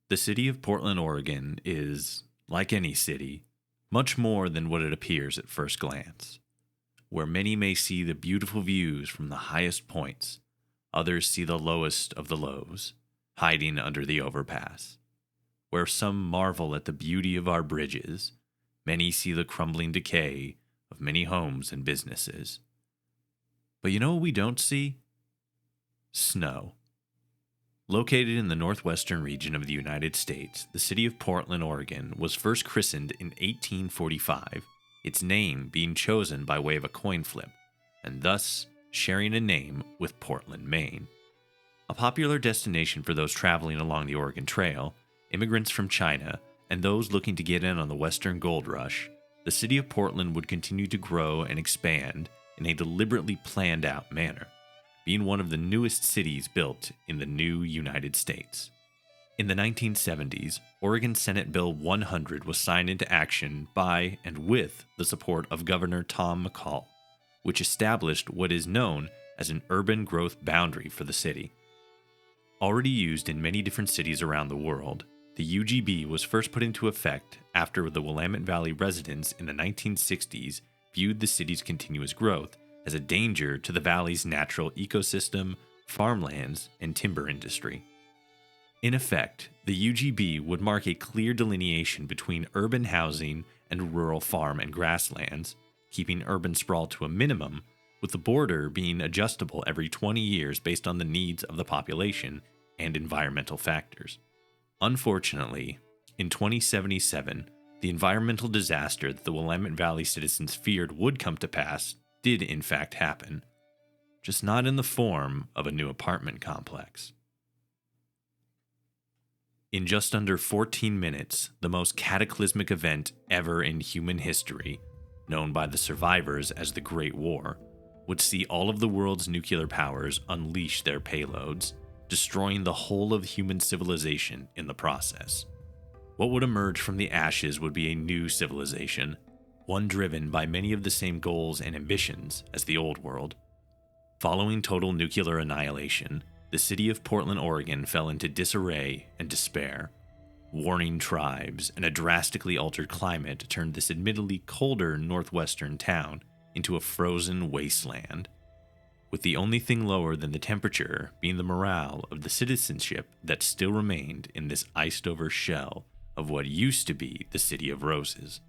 The city of Portland, Oregon is, like any city, much more than what it appears at first glance. Where many may see the beautiful views from the highest points, others see the lowest of the lows, hiding under the overpass. Where some marvel at the beauty of our bridges, many see the crumbling decay of many homes and businesses. But you know what we don't see? Snow. Located in the northwestern region of the United States, the city of Portland, Oregon was first christened in 1845, its name being chosen by way of a coin flip, and thus sharing a name with Portland, Maine. A popular destination for those traveling along the Oregon Trail, immigrants from China, and those looking to get in on the Western Gold Rush, the city of Portland would continue to grow and expand in a deliberately planned out manner, being one of the newest cities built in the new United States. In the 1970s, Oregon Senate Bill 100 was signed into action by and with the support of Governor Tom McCall, which established what is known as an urban growth boundary for the city. Already used in many different cities around the world, the UGB was first put into effect after the Willamette Valley residents in the 1960s viewed the city's continuous growth as a danger to the valley's natural ecosystem, farmlands, and timber industry. In effect, the UGB would mark a clear delineation between urban housing and rural farm and grasslands, keeping urban sprawl to a minimum, with the border being adjustable every 20 years based on the needs of the population and environmental factors. Unfortunately, in 2077, the environmental disaster that the Willamette Valley citizens feared would come to pass did in fact happen, just not in the form of a new apartment complex. In just under 14 minutes, the most cataclysmic event ever in human history, known by the survivors as the Great War, would see all of the world's nuclear powers unleash their payloads, destroying the whole of human civilization in the process. What would emerge from the ashes would be a new civilization, one driven by many of the same goals and ambitions as the old world. Following total nuclear annihilation, the city of Portland, Oregon fell into disarray and despair. Warring tribes and a drastically altered climate turned this admittedly colder northwestern town into a frozen wasteland, with the only thing lower than the temperature being the morale of the citizenship that still remained in this iced-over shell of what used to be the City of Roses.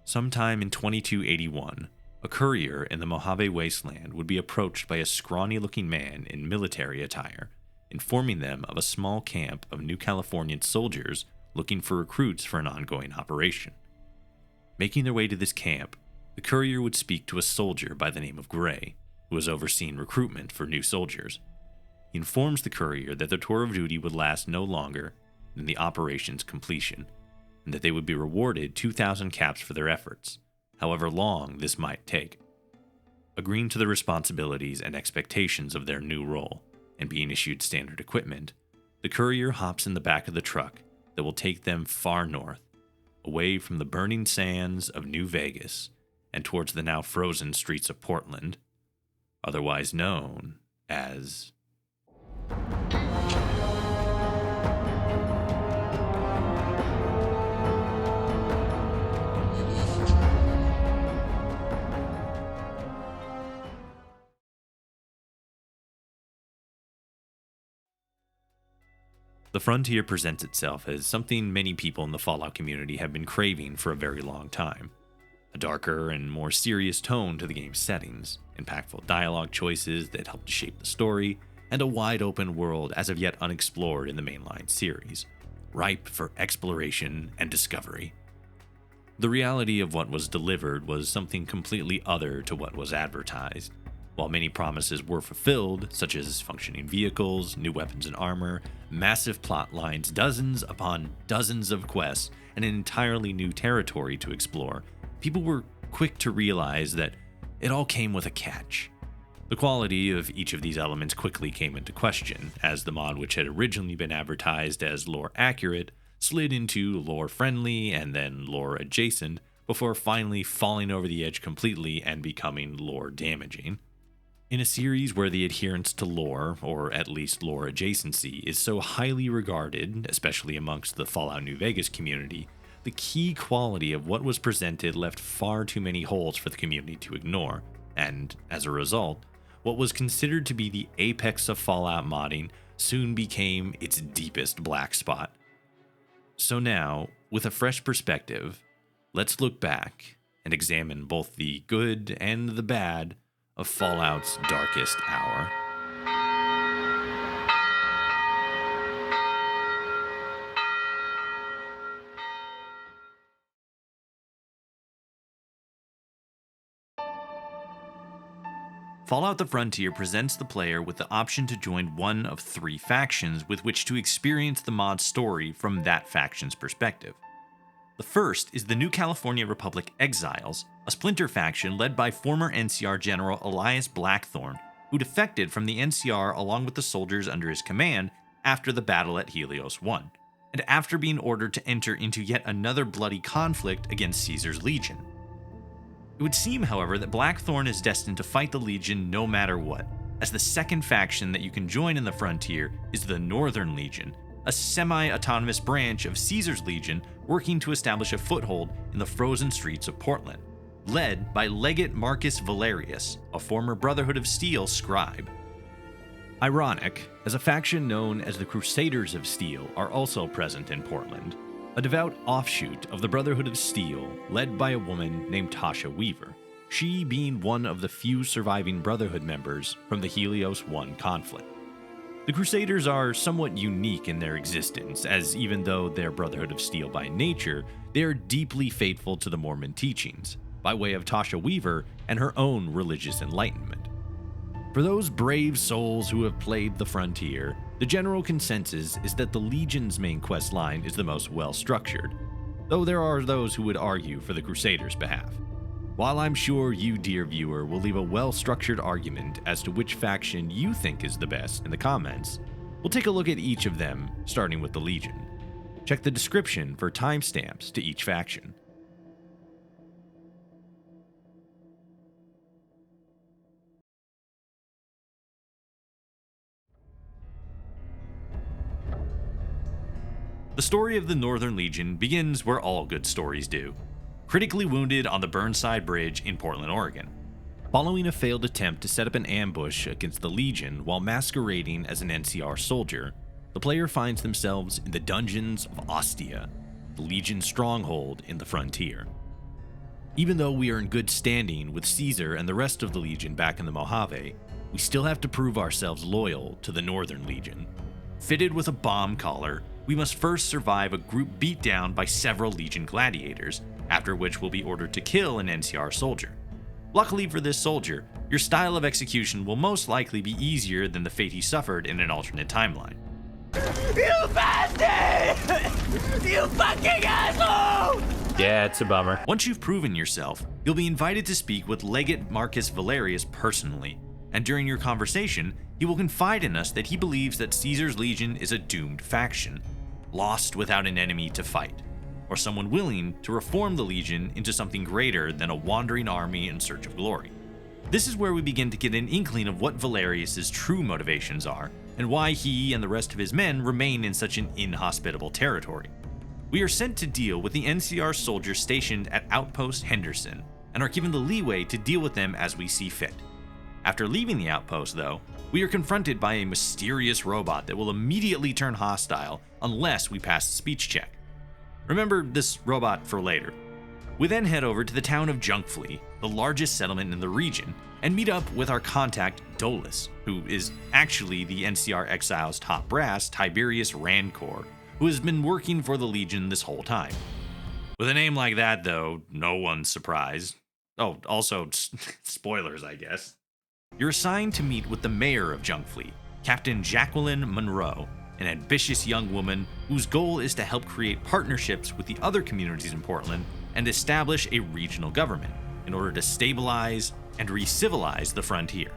Sometime in 2281, a courier in the Mojave Wasteland would be approached by a scrawny-looking man in military attire, informing them of a small camp of New Californian soldiers looking for recruits for an ongoing operation. Making their way to this camp, the courier would speak to a soldier by the name of Gray, who was overseeing recruitment for new soldiers. He informs the courier that the tour of duty would last no longer than the operation's completion, and that they would be rewarded 2,000 caps for their efforts, however long this might take. Agreeing to the responsibilities and expectations of their new role, and being issued standard equipment, the courier hops in the back of the truck that will take them far north, away from the burning sands of New Vegas and towards the now frozen streets of Portland, otherwise known as... The frontier presents itself as something many people in the Fallout community have been craving for a very long time. A darker and more serious tone to the game's settings, impactful dialogue choices that help to shape the story, and a wide open world as of yet unexplored in the mainline series, ripe for exploration and discovery. The reality of what was delivered was something completely other to what was advertised. While many promises were fulfilled, such as functioning vehicles, new weapons and armor, massive plot lines, dozens upon dozens of quests, and an entirely new territory to explore, people were quick to realize that it all came with a catch. The quality of each of these elements quickly came into question, as the mod, which had originally been advertised as lore accurate, slid into lore friendly and then lore adjacent, before finally falling over the edge completely and becoming lore damaging. In a series where the adherence to lore, or at least lore adjacency, is so highly regarded, especially amongst the Fallout New Vegas community, the key quality of what was presented left far too many holes for the community to ignore, and, as a result, what was considered to be the apex of Fallout modding soon became its deepest black spot. So now, with a fresh perspective, let's look back and examine both the good and the bad of Fallout's darkest hour. Fallout the Frontier presents the player with the option to join one of three factions with which to experience the mod's story from that faction's perspective. The first is the New California Republic Exiles, a splinter faction led by former NCR General Elias Blackthorne, who defected from the NCR along with the soldiers under his command after the battle at Helios 1, and after being ordered to enter into yet another bloody conflict against Caesar's Legion. It would seem, however, that Blackthorne is destined to fight the Legion no matter what, as the second faction that you can join in the Frontier is the Northern Legion, a semi-autonomous branch of Caesar's Legion working to establish a foothold in the frozen streets of Portland, led by Legate Marcus Valerius, a former Brotherhood of Steel scribe. Ironic, as a faction known as the Crusaders of Steel are also present in Portland, a devout offshoot of the Brotherhood of Steel led by a woman named Tasha Weaver, she being one of the few surviving Brotherhood members from the Helios 1 conflict. The Crusaders are somewhat unique in their existence, as even though they're Brotherhood of Steel by nature, they are deeply faithful to the Mormon teachings, by way of Tasha Weaver and her own religious enlightenment. For those brave souls who have played the Frontier, the general consensus is that the Legion's main quest line is the most well-structured, though there are those who would argue for the Crusaders' behalf. While I'm sure you, dear viewer, will leave a well-structured argument as to which faction you think is the best in the comments, we'll take a look at each of them, starting with the Legion. Check the description for timestamps to each faction. The story of the Northern Legion begins where all good stories do. Critically wounded on the Burnside Bridge in Portland, Oregon. Following a failed attempt to set up an ambush against the Legion while masquerading as an NCR soldier, the player finds themselves in the dungeons of Ostia, the Legion's stronghold in the Frontier. Even though we are in good standing with Caesar and the rest of the Legion back in the Mojave, we still have to prove ourselves loyal to the Northern Legion. Fitted with a bomb collar, we must first survive a group beatdown by several Legion gladiators, after which we'll be ordered to kill an NCR soldier. Luckily for this soldier, your style of execution will most likely be easier than the fate he suffered in an alternate timeline. You bastard! You fucking asshole! Yeah, it's a bummer. Once you've proven yourself, you'll be invited to speak with Legate Marcus Valerius personally, and during your conversation, he will confide in us that he believes that Caesar's Legion is a doomed faction, lost without an enemy to fight, or someone willing to reform the Legion into something greater than a wandering army in search of glory. This is where we begin to get an inkling of what Valerius's true motivations are, and why he and the rest of his men remain in such an inhospitable territory. We are sent to deal with the NCR soldiers stationed at Outpost Henderson, and are given the leeway to deal with them as we see fit. After leaving the outpost, though, we are confronted by a mysterious robot that will immediately turn hostile unless we pass the speech check. Remember this robot for later. We then head over to the town of Junkfleet, the largest settlement in the region, and meet up with our contact Dolus, who is actually the NCR Exiles top brass Tiberius Rancor, who has been working for the Legion this whole time. With a name like that, though, no one's surprised. Oh, also, spoilers, I guess. You're assigned to meet with the mayor of Junkfleet, Captain Jacqueline Monroe, an ambitious young woman whose goal is to help create partnerships with the other communities in Portland and establish a regional government in order to stabilize and re-civilize the Frontier.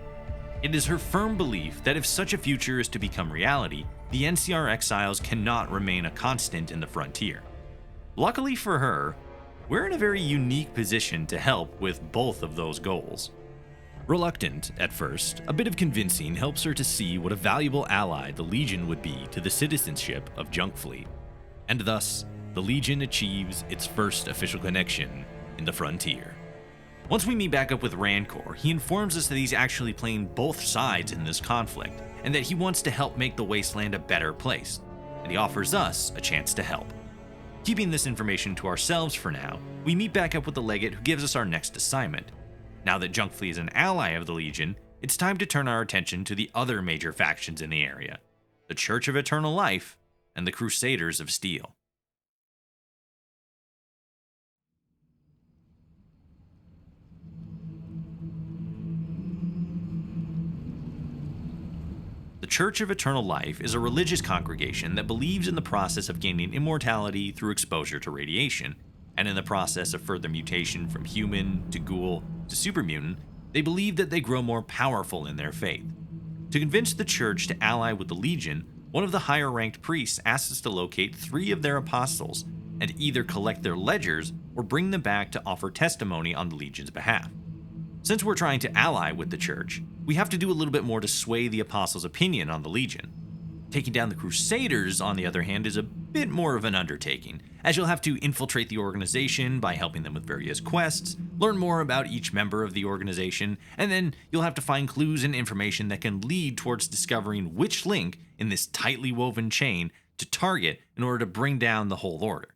It is her firm belief that if such a future is to become reality, the NCR Exiles cannot remain a constant in the Frontier. Luckily for her, we're in a very unique position to help with both of those goals. Reluctant at first, a bit of convincing helps her to see what a valuable ally the Legion would be to the citizenship of Junkfleet, and thus, the Legion achieves its first official connection in the frontier. Once we meet back up with Rancor, he informs us that he's actually playing both sides in this conflict, and that he wants to help make the Wasteland a better place, and he offers us a chance to help. Keeping this information to ourselves for now, we meet back up with the Legate who gives us our next assignment. Now that Junkfleet is an ally of the Legion, it's time to turn our attention to the other major factions in the area, the Church of Eternal Life and the Crusaders of Steel. The Church of Eternal Life is a religious congregation that believes in the process of gaining immortality through exposure to radiation, and in the process of further mutation from human to ghoul to supermutant, they believe that they grow more powerful in their faith. To convince the Church to ally with the Legion, one of the higher-ranked priests asks us to locate 3 of their apostles and either collect their ledgers or bring them back to offer testimony on the Legion's behalf. Since we're trying to ally with the Church, we have to do a little bit more to sway the Apostles' opinion on the Legion. Taking down the Crusaders, on the other hand, is a bit more of an undertaking, as you'll have to infiltrate the organization by helping them with various quests, learn more about each member of the organization, and then you'll have to find clues and information that can lead towards discovering which link in this tightly woven chain to target in order to bring down the whole order.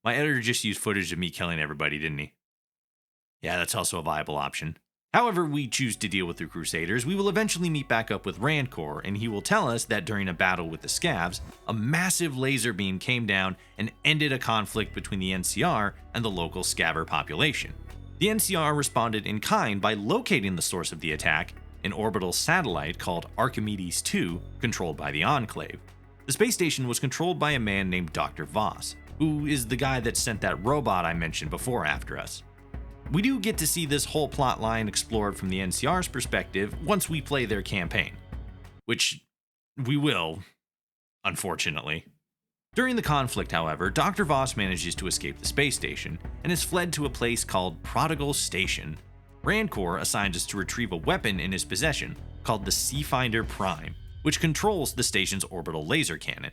My editor just used footage of me killing everybody, didn't he? Yeah, that's also a viable option. However we choose to deal with the Crusaders, we will eventually meet back up with Rancor, and he will tell us that during a battle with the Scavs, a massive laser beam came down and ended a conflict between the NCR and the local Scaver population. The NCR responded in kind by locating the source of the attack, an orbital satellite called Archimedes 2, controlled by the Enclave. The space station was controlled by a man named Dr. Voss, who is the guy that sent that robot I mentioned before after us. We do get to see this whole plot line explored from the NCR's perspective once we play their campaign, which we will, unfortunately. During the conflict, however, Dr. Voss manages to escape the space station and is fled to a place called Prodigal Station. Rancor assigns us to retrieve a weapon in his possession called the Seafinder Prime, which controls the station's orbital laser cannon.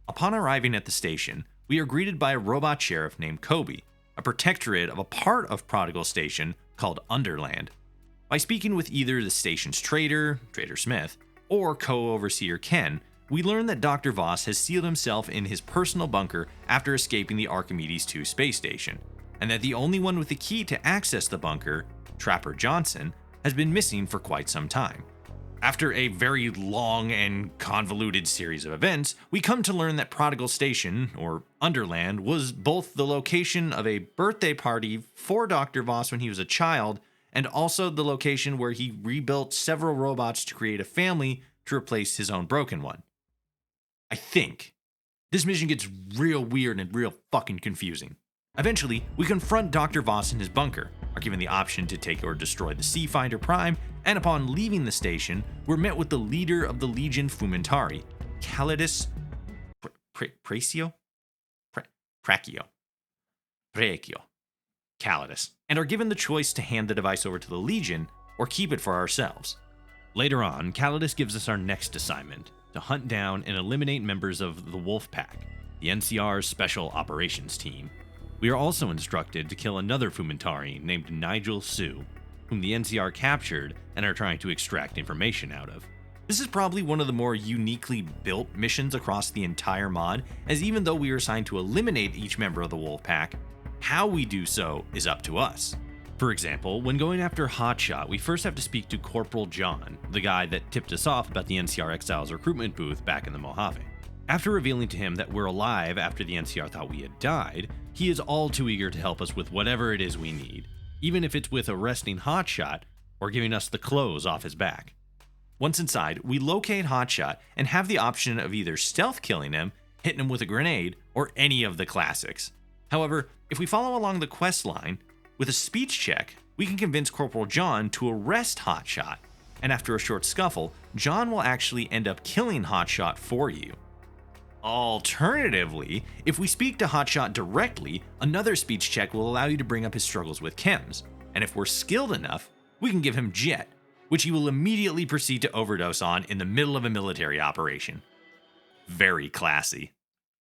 Upon arriving at the station, we are greeted by a robot sheriff named Kobe, a protectorate of a part of Prodigal Station called Underland. By speaking with either the station's trader, Trader Smith, or co-overseer Ken, we learn that Dr. Voss has sealed himself in his personal bunker after escaping the Archimedes 2 space station, and that the only one with the key to access the bunker, Trapper Johnson, has been missing for quite some time. After a very long and convoluted series of events, we come to learn that Prodigal Station, or Underland, was both the location of a birthday party for Dr. Voss when he was a child, and also the location where he rebuilt several robots to create a family to replace his own broken one. I think. This mission gets real weird and real fucking confusing. Eventually, we confront Dr. Voss in his bunker, are given the option to take or destroy the Seafinder Prime, and upon leaving the station, we're met with the leader of the Legion Fumentari, Calidus Pracio? Pracio. Calidus, and are given the choice to hand the device over to the Legion or keep it for ourselves. Later on, Calidus gives us our next assignment, to hunt down and eliminate members of the Wolf Pack, the NCR's Special Operations Team. We are also instructed to kill another Fumentari named Nigel Sue, whom the NCR captured and are trying to extract information out of. This is probably one of the more uniquely built missions across the entire mod, as even though we are assigned to eliminate each member of the Wolf Pack, how we do so is up to us. For example, when going after Hotshot, we first have to speak to Corporal John, the guy that tipped us off about the NCR Exiles recruitment booth back in the Mojave. After revealing to him that we're alive after the NCR thought we had died, he is all too eager to help us with whatever it is we need, even if it's with arresting Hotshot or giving us the clothes off his back. Once inside, we locate Hotshot and have the option of either stealth killing him, hitting him with a grenade, or any of the classics. However, if we follow along the quest line, with a speech check, we can convince Corporal John to arrest Hotshot, and after a short scuffle, John will actually end up killing Hotshot for you. Alternatively, if we speak to Hotshot directly, another speech check will allow you to bring up his struggles with chems, and if we're skilled enough, we can give him Jet, which he will immediately proceed to overdose on in the middle of a military operation. Very classy.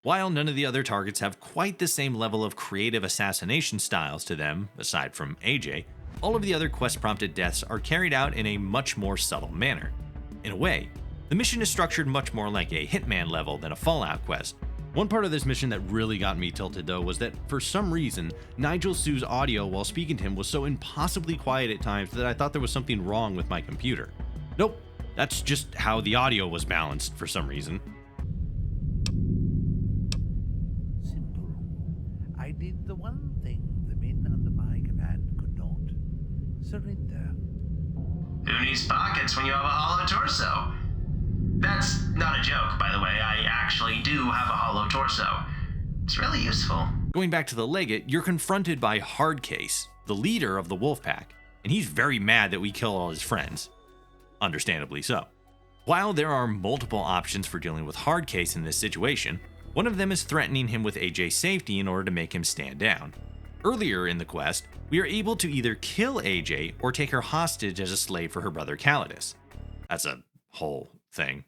While none of the other targets have quite the same level of creative assassination styles to them, aside from AJ, all of the other quest-prompted deaths are carried out in a much more subtle manner. In a way, the mission is structured much more like a Hitman level than a Fallout quest. One part of this mission that really got me tilted though was that for some reason, Nigel Sue's audio while speaking to him was so impossibly quiet at times that I thought there was something wrong with my computer. Nope, that's just how the audio was balanced for some reason. Simple. I did the one thing the men under my command could not. Surrender. Who needs pockets when you have a hollow torso? That's not a joke, by the way. I actually do have a hollow torso. It's really useful. Going back to the Legate, you're confronted by Hardcase, the leader of the Wolfpack, and he's very mad that we kill all his friends. Understandably so. While there are multiple options for dealing with Hardcase in this situation, one of them is threatening him with AJ's safety in order to make him stand down. Earlier in the quest, we are able to either kill AJ or take her hostage as a slave for her brother Calidus. That's a whole thing.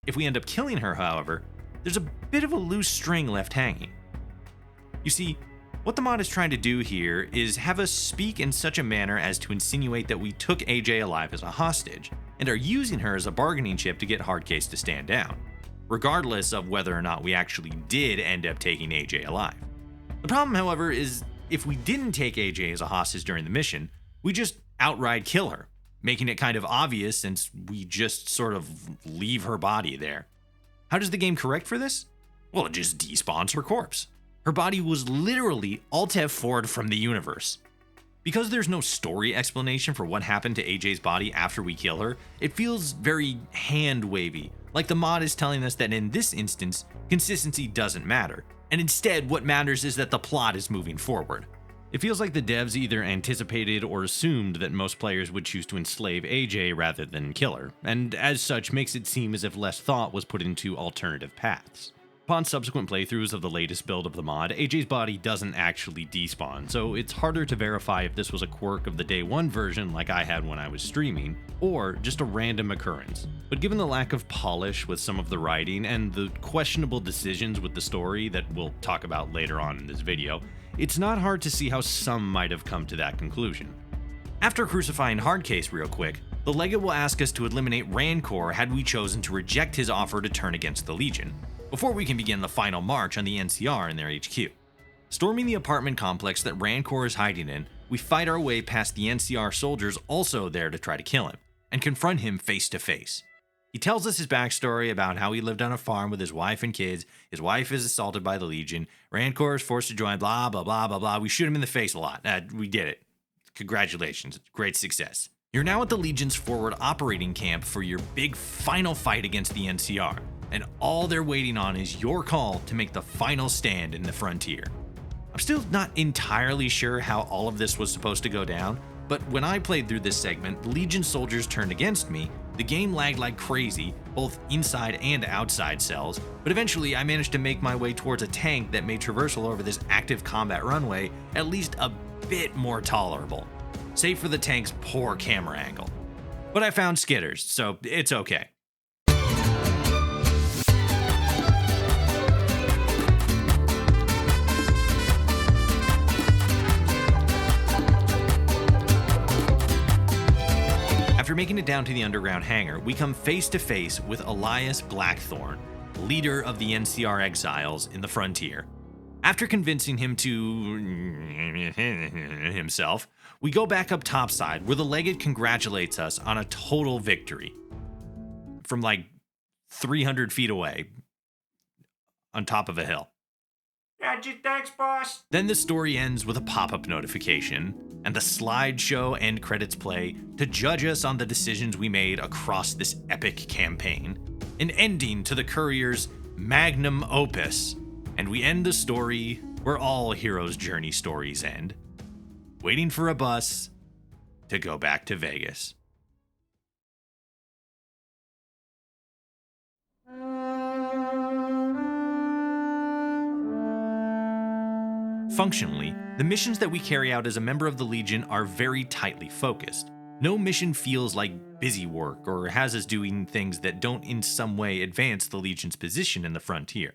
If we end up killing her, however, there's a bit of a loose string left hanging. You see, what the mod is trying to do here is have us speak in such a manner as to insinuate that we took AJ alive as a hostage, and are using her as a bargaining chip to get Hardcase to stand down, regardless of whether or not we actually did end up taking AJ alive. The problem, however, is if we didn't take AJ as a hostage during the mission, we just outright kill her, making it kind of obvious since we just sort of leave her body there. How does the game correct for this? Well, it just despawns her corpse. Her body was literally Alt F4'd from the universe. Because there's no story explanation for what happened to AJ's body after we kill her, it feels very hand-wavy, like the mod is telling us that in this instance, consistency doesn't matter, and instead what matters is that the plot is moving forward. It feels like the devs either anticipated or assumed that most players would choose to enslave AJ rather than kill her, and as such makes it seem as if less thought was put into alternative paths. Upon subsequent playthroughs of the latest build of the mod, AJ's body doesn't actually despawn, so it's harder to verify if this was a quirk of the day one version like I had when I was streaming, or just a random occurrence. But given the lack of polish with some of the writing and the questionable decisions with the story that we'll talk about later on in this video, it's not hard to see how some might have come to that conclusion. After crucifying Hardcase real quick, the Legate will ask us to eliminate Rancor had we chosen to reject his offer to turn against the Legion, before we can begin the final march on the NCR in their HQ. Storming the apartment complex that Rancor is hiding in, we fight our way past the NCR soldiers also there to try to kill him, and confront him face to face. He tells us his backstory about how he lived on a farm with his wife and kids, his wife is assaulted by the Legion, Rancor is forced to join, blah blah blah blah blah, we shoot him in the face a lot, we did it. Congratulations, great success. You're now at the Legion's forward operating camp for your big final fight against the NCR, and all they're waiting on is your call to make the final stand in the frontier. I'm still not entirely sure how all of this was supposed to go down, but when I played through this segment, Legion soldiers turned against me, the game lagged like crazy, both inside and outside cells, but eventually I managed to make my way towards a tank that made traversal over this active combat runway at least a bit more tolerable, save for the tank's poor camera angle. But I found skitters, so it's okay. After making it down to the underground hangar, we come face to face with Elias Blackthorn, leader of the NCR exiles in the frontier. After convincing him to himself, we go back up topside where the Legate congratulates us on a total victory. From like 300 feet away, on top of a hill. Thanks, boss. Then the story ends with a pop-up notification, and the slideshow end credits play to judge us on the decisions we made across this epic campaign, an ending to the Courier's magnum opus, and we end the story where all heroes' journey stories end, waiting for a bus to go back to Vegas. Functionally, the missions that we carry out as a member of the Legion are very tightly focused. No mission feels like busy work or has us doing things that don't in some way advance the Legion's position in the frontier.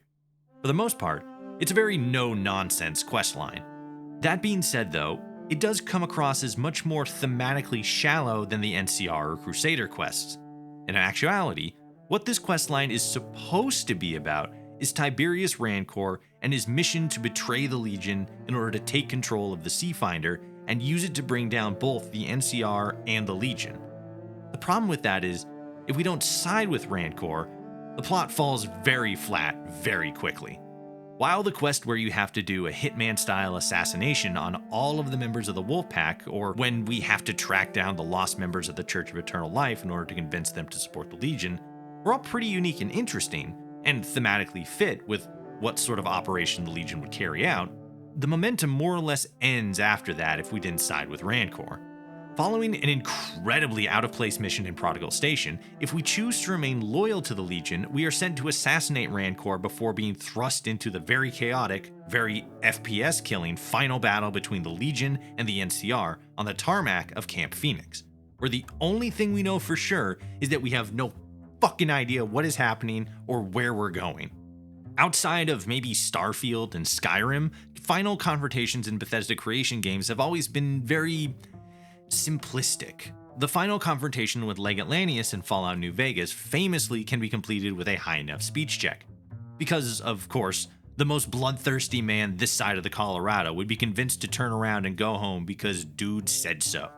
For the most part, it's a very no-nonsense questline. That being said though, it does come across as much more thematically shallow than the NCR or Crusader quests. In actuality, what this questline is supposed to be about is Tiberius Rancor and his mission to betray the Legion in order to take control of the Seafinder and use it to bring down both the NCR and the Legion. The problem with that is, if we don't side with Rancor, the plot falls very flat very quickly. While the quest where you have to do a Hitman-style assassination on all of the members of the Wolfpack, or when we have to track down the lost members of the Church of Eternal Life in order to convince them to support the Legion, were all pretty unique and interesting, and thematically fit with what sort of operation the Legion would carry out, the momentum more or less ends after that if we didn't side with Rancor. Following an incredibly out-of-place mission in Prodigal Station, if we choose to remain loyal to the Legion, we are sent to assassinate Rancor before being thrust into the very chaotic, very FPS-killing final battle between the Legion and the NCR on the tarmac of Camp Phoenix, where the only thing we know for sure is that we have no fucking idea what is happening or where we're going. Outside of maybe Starfield and Skyrim, final confrontations in Bethesda creation games have always been very simplistic. The final confrontation with Legate Lanius in Fallout New Vegas famously can be completed with a high enough speech check. Because, of course, the most bloodthirsty man this side of the Colorado would be convinced to turn around and go home because dude said so.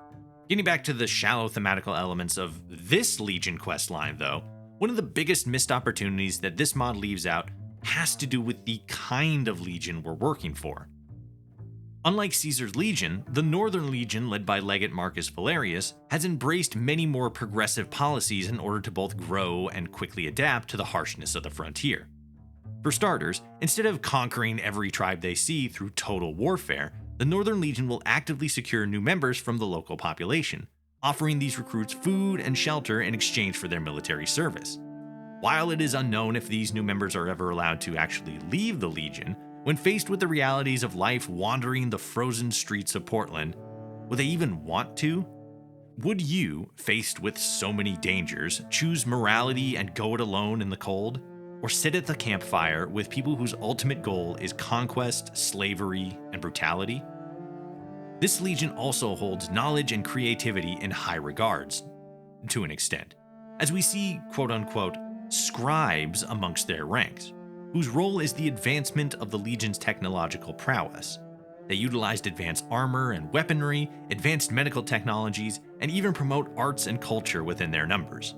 Getting back to the shallow thematical elements of this Legion questline though, one of the biggest missed opportunities that this mod leaves out has to do with the kind of Legion we're working for. Unlike Caesar's Legion, the Northern Legion, led by Legate Marcus Valerius, has embraced many more progressive policies in order to both grow and quickly adapt to the harshness of the frontier. For starters, instead of conquering every tribe they see through total warfare, the Northern Legion will actively secure new members from the local population, offering these recruits food and shelter in exchange for their military service. While it is unknown if these new members are ever allowed to actually leave the Legion, when faced with the realities of life wandering the frozen streets of Portland, would they even want to? Would you, faced with so many dangers, choose morality and go it alone in the cold? Or sit at the campfire with people whose ultimate goal is conquest, slavery, and brutality? This Legion also holds knowledge and creativity in high regards, to an extent, as we see quote-unquote scribes amongst their ranks, whose role is the advancement of the Legion's technological prowess. They utilized advanced armor and weaponry, advanced medical technologies, and even promote arts and culture within their numbers.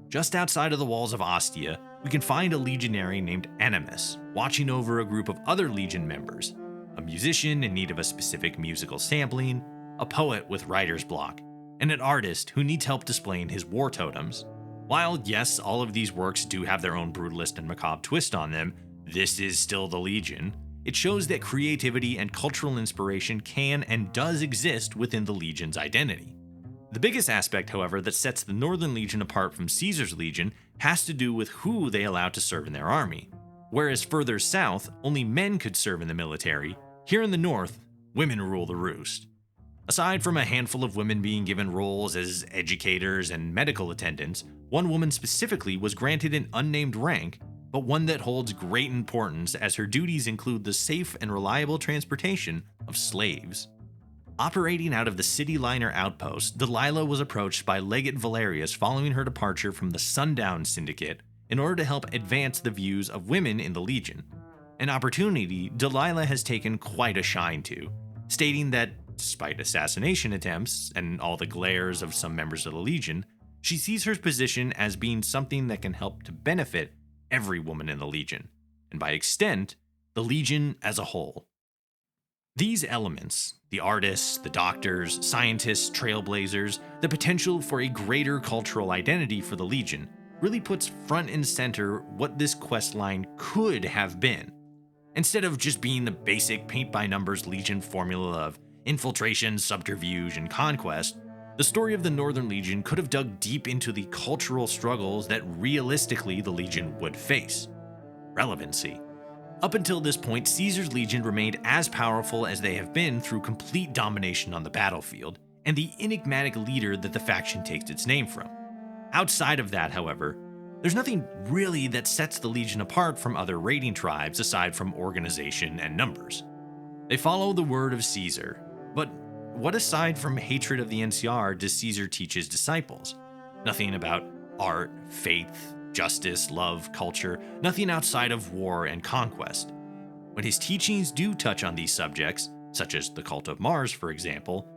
Just outside of the walls of Ostia, we can find a legionary named Animus, watching over a group of other Legion members, a musician in need of a specific musical sampling, a poet with writer's block, and an artist who needs help displaying his war totems. While, yes, all of these works do have their own brutalist and macabre twist on them, this is still the Legion. It shows that creativity and cultural inspiration can and does exist within the Legion's identity. The biggest aspect, however, that sets the Northern Legion apart from Caesar's Legion has to do with who they allow to serve in their army. Whereas further south, only men could serve in the military, here in the north, women rule the roost. Aside from a handful of women being given roles as educators and medical attendants, one woman specifically was granted an unnamed rank, but one that holds great importance as her duties include the safe and reliable transportation of slaves. Operating out of the City Liner outpost, Delilah was approached by Legate Valerius following her departure from the Sundown Syndicate in order to help advance the views of women in the Legion, an opportunity Delilah has taken quite a shine to, stating that despite assassination attempts and all the glares of some members of the Legion, she sees her position as being something that can help to benefit every woman in the Legion, and by extent, the Legion as a whole. These elements, the artists, the doctors, scientists, trailblazers, the potential for a greater cultural identity for the Legion, really puts front and center what this questline could have been. Instead of just being the basic paint-by-numbers Legion formula of infiltration, subterfuge, and conquest, the story of the Northern Legion could have dug deep into the cultural struggles that realistically the Legion would face. Relevancy. Up until this point, Caesar's Legion remained as powerful as they have been through complete domination on the battlefield, and the enigmatic leader that the faction takes its name from. Outside of that, however, there's nothing really that sets the Legion apart from other raiding tribes aside from organization and numbers. They follow the word of Caesar, but what aside from hatred of the NCR does Caesar teach his disciples? Nothing about art, faith, justice, love, culture, nothing outside of war and conquest. When his teachings do touch on these subjects, such as the cult of Mars, for example,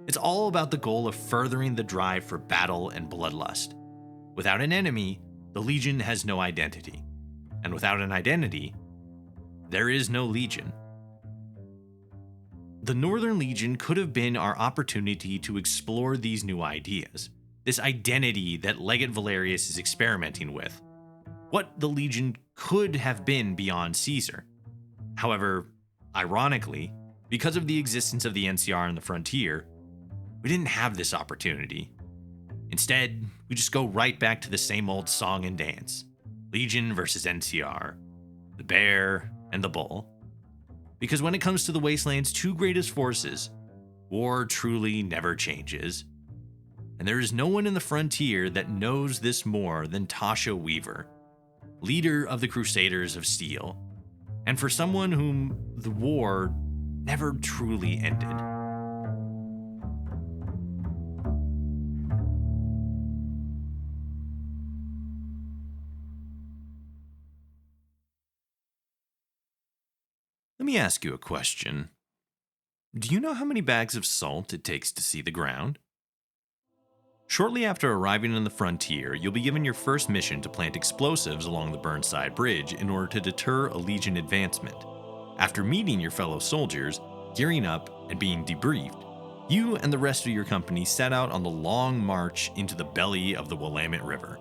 it's all about the goal of furthering the drive for battle and bloodlust. Without an enemy, the Legion has no identity. And without an identity, there is no Legion. The Northern Legion could have been our opportunity to explore these new ideas, this identity that Legate Valerius is experimenting with, what the Legion could have been beyond Caesar. However, ironically, because of the existence of the NCR on the frontier, we didn't have this opportunity. Instead, we just go right back to the same old song and dance. Legion versus NCR, the bear and the bull. Because when it comes to the Wasteland's two greatest forces, war truly never changes. And there is no one in the frontier that knows this more than Tasha Weaver, leader of the Crusaders of Steel, and for someone whom the war never truly ended. Let me ask you a question. Do you know how many bags of salt it takes to see the ground? Shortly after arriving on the frontier, you'll be given your first mission to plant explosives along the Burnside Bridge in order to deter a Legion advancement. After meeting your fellow soldiers, gearing up, and being debriefed, you and the rest of your company set out on the long march into the belly of the Willamette River.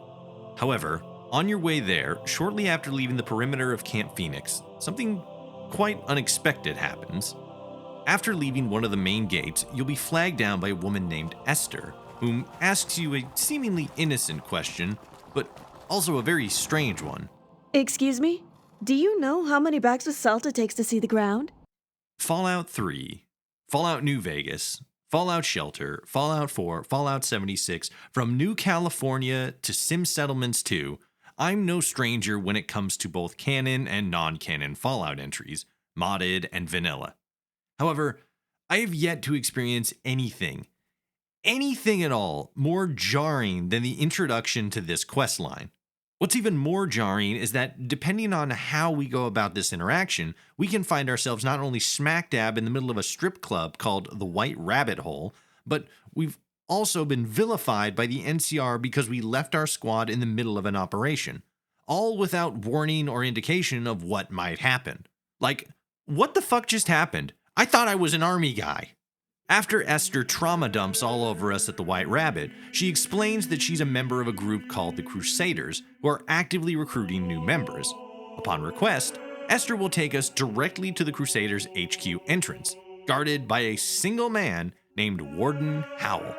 However, on your way there, shortly after leaving the perimeter of Camp Phoenix, something quite unexpected happens. After leaving one of the main gates, you'll be flagged down by a woman named Esther, whom asks you a seemingly innocent question, but also a very strange one. Excuse me? Do you know how many bags of salt it takes to see the ground? Fallout 3, Fallout New Vegas, Fallout Shelter, Fallout 4, Fallout 76, from New California to Sim Settlements 2, I'm no stranger when it comes to both canon and non-canon Fallout entries, modded and vanilla. However, I have yet to experience anything at all more jarring than the introduction to this questline. What's even more jarring is that depending on how we go about this interaction, we can find ourselves not only smack dab in the middle of a strip club called the White Rabbit Hole, but we've also been vilified by the NCR because we left our squad in the middle of an operation, all without warning or indication of what might happen. Like, what the fuck just happened? I thought I was an army guy. After Esther trauma dumps all over us at the White Rabbit, she explains that she's a member of a group called the Crusaders, who are actively recruiting new members. Upon request, Esther will take us directly to the Crusaders HQ entrance, guarded by a single man named Warden Howell.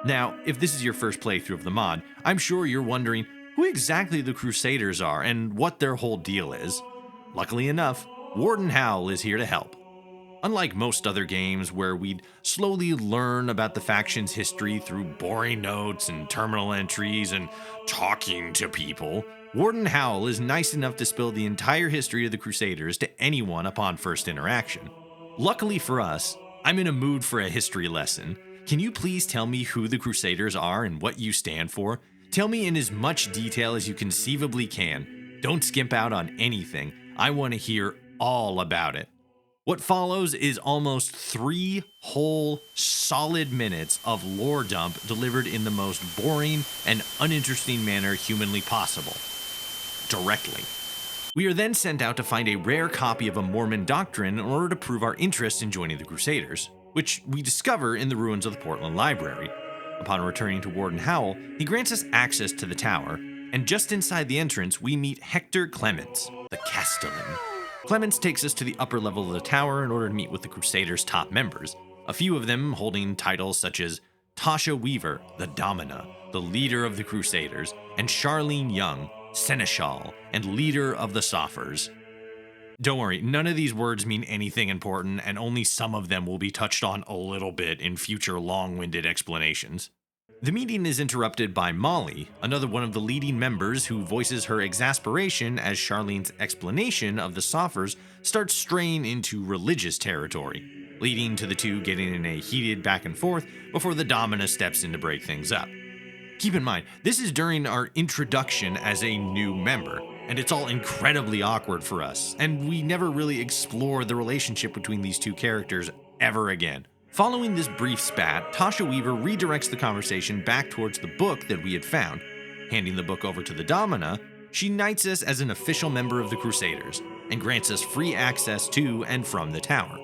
Now, if this is your first playthrough of the mod, I'm sure you're wondering who exactly the Crusaders are and what their whole deal is. Luckily enough, Warden Howell is here to help. Unlike most other games where we'd slowly learn about the faction's history through boring notes and terminal entries and talking to people, Warden Howell is nice enough to spill the entire history of the Crusaders to anyone upon first interaction. Luckily for us, I'm in a mood for a history lesson. Can you please tell me who the Crusaders are and what you stand for? Tell me in as much detail as you conceivably can. Don't skimp out on anything. I want to hear all about it. What follows is almost 3 whole solid minutes of lore dump delivered in the most boring and uninteresting manner humanly possible. Directly. We are then sent out to find a rare copy of a Mormon doctrine in order to prove our interest in joining the Crusaders, which we discover in the ruins of the Portland Library. Upon returning to Warden Howell, he grants us access to the tower, and just inside the entrance, we meet Hector Clements, the Castellan. Clements takes us to the upper level of the tower in order to meet with the Crusaders' top members, a few of them holding titles such as Tasha Weaver, the Domina, the leader of the Crusaders, and Charlene Young, Seneschal, and leader of the Soffers. Don't worry, none of these words mean anything important, and only some of them will be touched on a little bit in future long-winded explanations. The meeting is interrupted by Molly, another one of the leading members who voices her exasperation as Charlene's explanation of the Soffers starts straying into religious territory, leading to the two getting in a heated back and forth before the Domina steps in to break things up. Keep in mind, this is during our introduction as a new member, and it's all incredibly awkward for us, and we never really explore the relationship between these two characters ever again. Following this brief spat, Tasha Weaver redirects the conversation back towards the book that we had found. Handing the book over to the Domina, she knights us as an official member of the Crusaders, and grants us free access to and from the tower.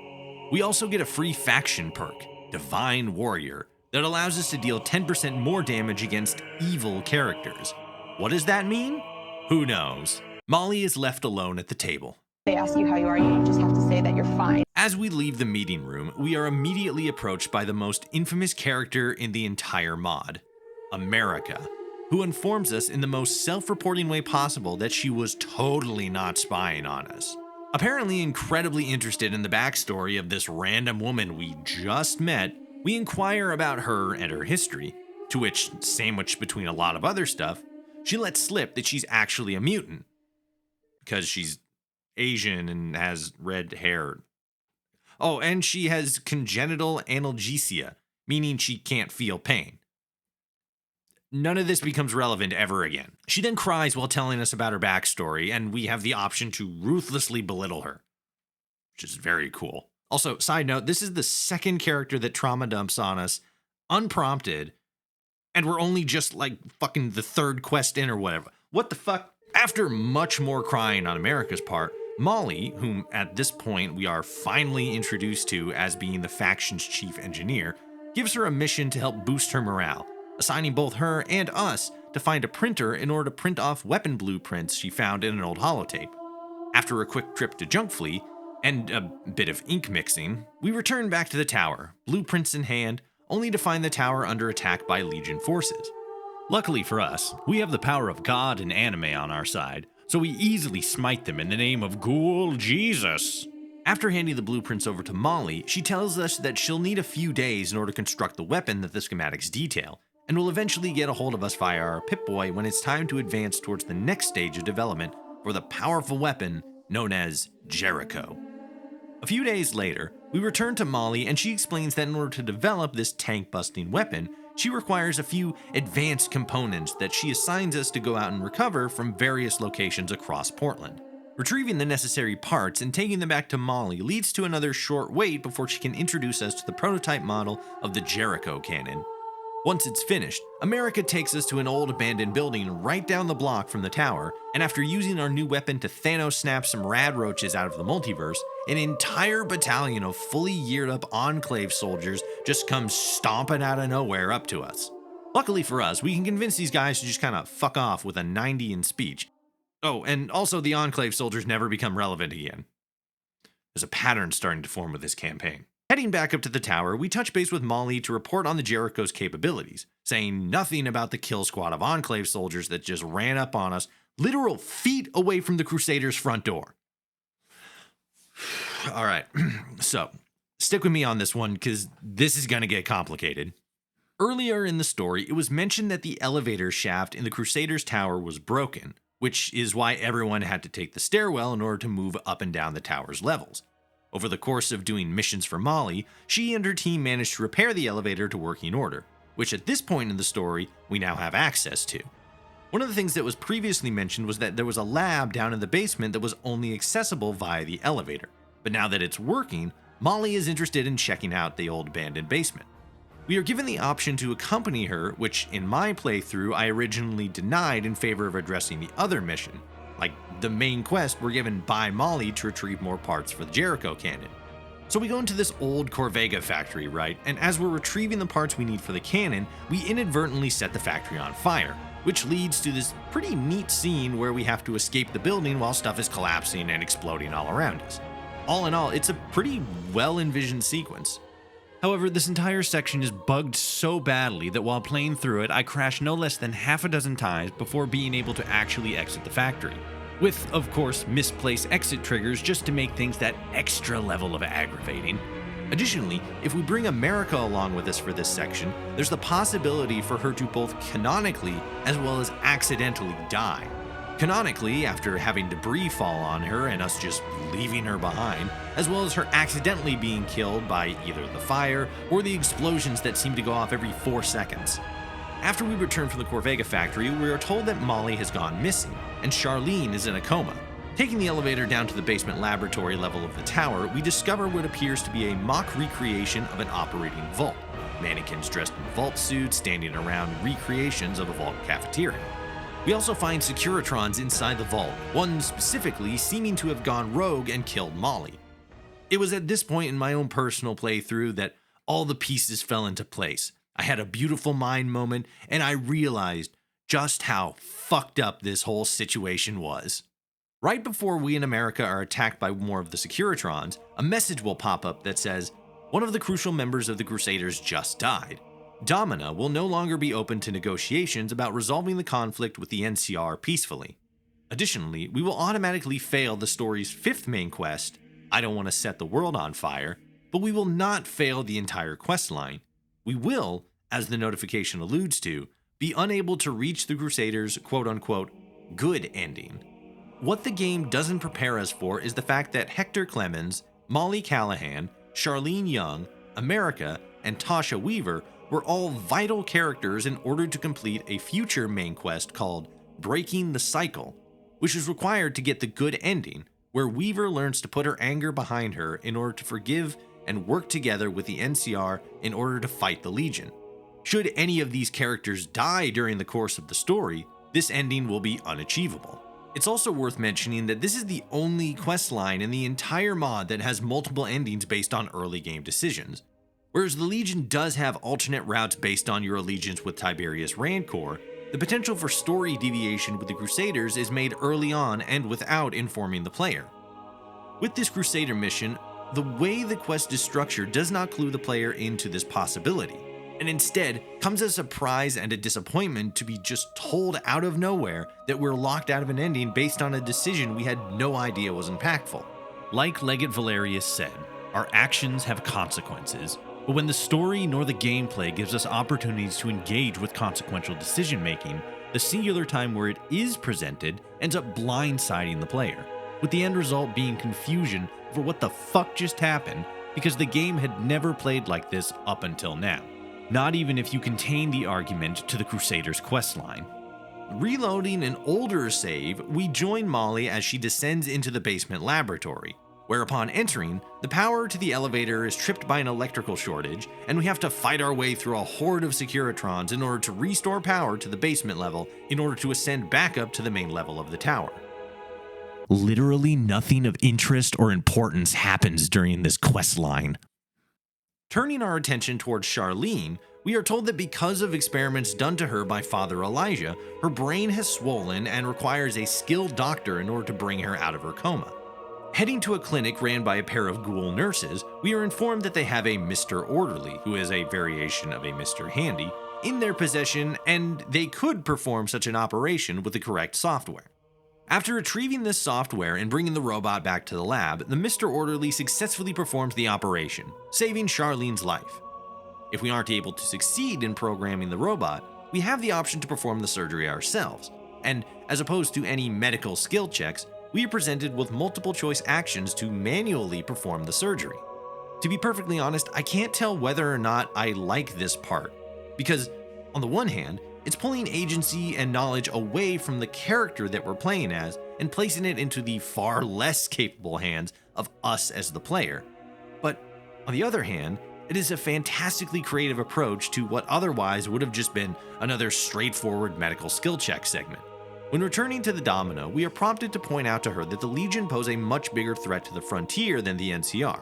We also get a free faction perk, Divine Warrior, that allows us to deal 10% more damage against evil characters. What does that mean? Who knows? Molly is left alone at the table. They ask you how you are, you just have to say that you're fine. As we leave the meeting room, we are immediately approached by the most infamous character in the entire mod, America, who informs us in the most self-reporting way possible that she was totally not spying on us. Apparently incredibly interested in the backstory of this random woman we just met, we inquire about her and her history, to which, sandwiched between a lot of other stuff, she lets slip that she's actually a mutant. Because she's Asian and has red hair. Oh, and she has congenital analgesia, meaning she can't feel pain. None of this becomes relevant ever again. She then cries while telling us about her backstory, and we have the option to ruthlessly belittle her, which is very cool. Also, side note, this is the second character that trauma dumps on us, unprompted, and we're only just like fucking the third quest in or whatever. What the fuck? After much more crying on America's part, Molly, whom at this point we are finally introduced to as being the faction's chief engineer, gives her a mission to help boost her morale, assigning both her and us to find a printer in order to print off weapon blueprints she found in an old holotape. After a quick trip to Junkfleet, and a bit of ink mixing, we return back to the tower, blueprints in hand, only to find the tower under attack by Legion forces. Luckily for us, we have the power of God and anime on our side, so we easily smite them in the name of Ghoul Jesus. After handing the blueprints over to Molly, she tells us that she'll need a few days in order to construct the weapon that the schematics detail, and will eventually get a hold of us via our Pip-Boy when it's time to advance towards the next stage of development for the powerful weapon known as Jericho. A few days later, we return to Molly and she explains that in order to develop this tank-busting weapon, she requires a few advanced components that she assigns us to go out and recover from various locations across Portland. Retrieving the necessary parts and taking them back to Molly leads to another short wait before she can introduce us to the prototype model of the Jericho cannon. Once it's finished, America takes us to an old abandoned building right down the block from the tower, and after using our new weapon to Thanos snap some rad roaches out of the multiverse, an entire battalion of fully geared up Enclave soldiers just comes stomping out of nowhere up to us. Luckily for us, we can convince these guys to just kind of fuck off with a 90 in speech. Oh, and also the Enclave soldiers never become relevant again. There's a pattern starting to form with this campaign. Heading back up to the tower, we touch base with Molly to report on the Jericho's capabilities, saying nothing about the kill squad of Enclave soldiers that just ran up on us, literal feet away from the Crusaders' front door. Alright, so, stick with me on this one, because this is going to get complicated. Earlier in the story, it was mentioned that the elevator shaft in the Crusaders' tower was broken, which is why everyone had to take the stairwell in order to move up and down the tower's levels. Over the course of doing missions for Molly, she and her team managed to repair the elevator to working order, which at this point in the story, we now have access to. One of the things that was previously mentioned was that there was a lab down in the basement that was only accessible via the elevator, but now that it's working, Molly is interested in checking out the old abandoned basement. We are given the option to accompany her, which in my playthrough I originally denied in favor of addressing the other mission. Like, the main quest we're given by Molly to retrieve more parts for the Jericho cannon. So we go into this old Corvega factory, right? And as we're retrieving the parts we need for the cannon, we inadvertently set the factory on fire, which leads to this pretty neat scene where we have to escape the building while stuff is collapsing and exploding all around us. All in all, it's a pretty well-envisioned sequence. However, this entire section is bugged so badly that while playing through it, I crashed no less than half a dozen times before being able to actually exit the factory. with, of course, misplaced exit triggers just to make things that extra level of aggravating. Additionally, if we bring America along with us for this section, there's the possibility for her to both canonically as well as accidentally die. Canonically, after having debris fall on her and us just leaving her behind, as well as her accidentally being killed by either the fire or the explosions that seem to go off every 4 seconds. After we return from the Corvega factory, we are told that Molly has gone missing, and Charlene is in a coma. Taking the elevator down to the basement laboratory level of the tower, we discover what appears to be a mock recreation of an operating vault. Mannequins dressed in vault suits standing around recreations of a vault cafeteria. We also find Securitrons inside the vault, one specifically seeming to have gone rogue and killed Molly. It was at this point in my own personal playthrough that all the pieces fell into place. I had a beautiful mind moment, and I realized just how fucked up this whole situation was. Right before we in America are attacked by more of the Securitrons, a message will pop up that says, one of the crucial members of the Crusaders just died. Domina will no longer be open to negotiations about resolving the conflict with the NCR peacefully. Additionally, we will automatically fail the story's 5th main quest, I don't want to set the world on fire, but we will not fail the entire quest line. We will, as the notification alludes to, be unable to reach the Crusaders' quote-unquote good ending. What the game doesn't prepare us for is the fact that Hector Clemens, Molly Callahan, Charlene Young, America, and Tasha Weaver were all vital characters in order to complete a future main quest called Breaking the Cycle, which is required to get the good ending, where Weaver learns to put her anger behind her in order to forgive and work together with the NCR in order to fight the Legion. Should any of these characters die during the course of the story, this ending will be unachievable. It's also worth mentioning that this is the only quest line in the entire mod that has multiple endings based on early game decisions. Whereas the Legion does have alternate routes based on your allegiance with Tiberius Rancor, the potential for story deviation with the Crusaders is made early on and without informing the player. With this Crusader mission, the way the quest is structured does not clue the player into this possibility, and instead comes as a surprise and a disappointment to be just told out of nowhere that we're locked out of an ending based on a decision we had no idea was impactful. Like Legate Valerius said, our actions have consequences, but when the story nor the gameplay gives us opportunities to engage with consequential decision making, the singular time where it is presented ends up blindsiding the player, with the end result being confusion over what the fuck just happened because the game had never played like this up until now. Not even if you contain the argument to the Crusaders questline. Reloading an older save, we join Molly as she descends into the basement laboratory, where upon entering, the power to the elevator is tripped by an electrical shortage, and we have to fight our way through a horde of Securitrons in order to restore power to the basement level in order to ascend back up to the main level of the tower. Literally nothing of interest or importance happens during this quest line. Turning our attention towards Charlene, we are told that because of experiments done to her by Father Elijah, her brain has swollen and requires a skilled doctor in order to bring her out of her coma. Heading to a clinic ran by a pair of ghoul nurses, we are informed that they have a Mr. Orderly, who is a variation of a Mr. Handy, in their possession, and they could perform such an operation with the correct software. After retrieving this software and bringing the robot back to the lab, the Mr. Orderly successfully performs the operation, saving Charlene's life. If we aren't able to succeed in programming the robot, we have the option to perform the surgery ourselves, and as opposed to any medical skill checks, we are presented with multiple choice actions to manually perform the surgery. To be perfectly honest, I can't tell whether or not I like this part, because on the one hand, it's pulling agency and knowledge away from the character that we're playing as and placing it into the far less capable hands of us as the player. But on the other hand, it is a fantastically creative approach to what otherwise would have just been another straightforward medical skill check segment. When returning to the Domino, we are prompted to point out to her that the Legion pose a much bigger threat to the frontier than the NCR.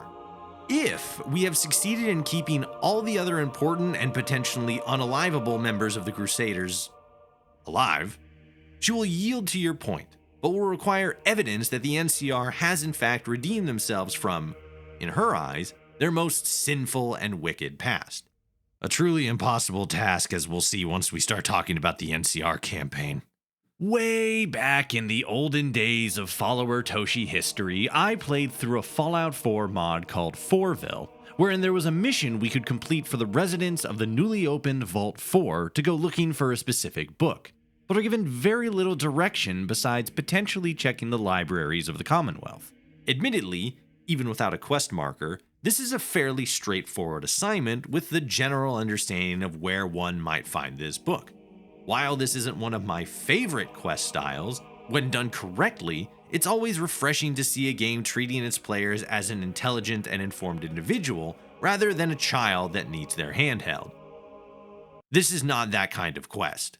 If we have succeeded in keeping all the other important and potentially unalivable members of the Crusaders alive, she will yield to your point, but will require evidence that the NCR has in fact redeemed themselves from, in her eyes, their most sinful and wicked past. A truly impossible task, as we'll see once we start talking about the NCR campaign. Way back in the olden days of follower Toshi history, I played through a Fallout 4 mod called Fourville, wherein there was a mission we could complete for the residents of the newly opened Vault 4 to go looking for a specific book, but are given very little direction besides potentially checking the libraries of the Commonwealth. Admittedly, even without a quest marker, this is a fairly straightforward assignment with the general understanding of where one might find this book. While this isn't one of my favorite quest styles, when done correctly, it's always refreshing to see a game treating its players as an intelligent and informed individual rather than a child that needs their hand held. This is not that kind of quest.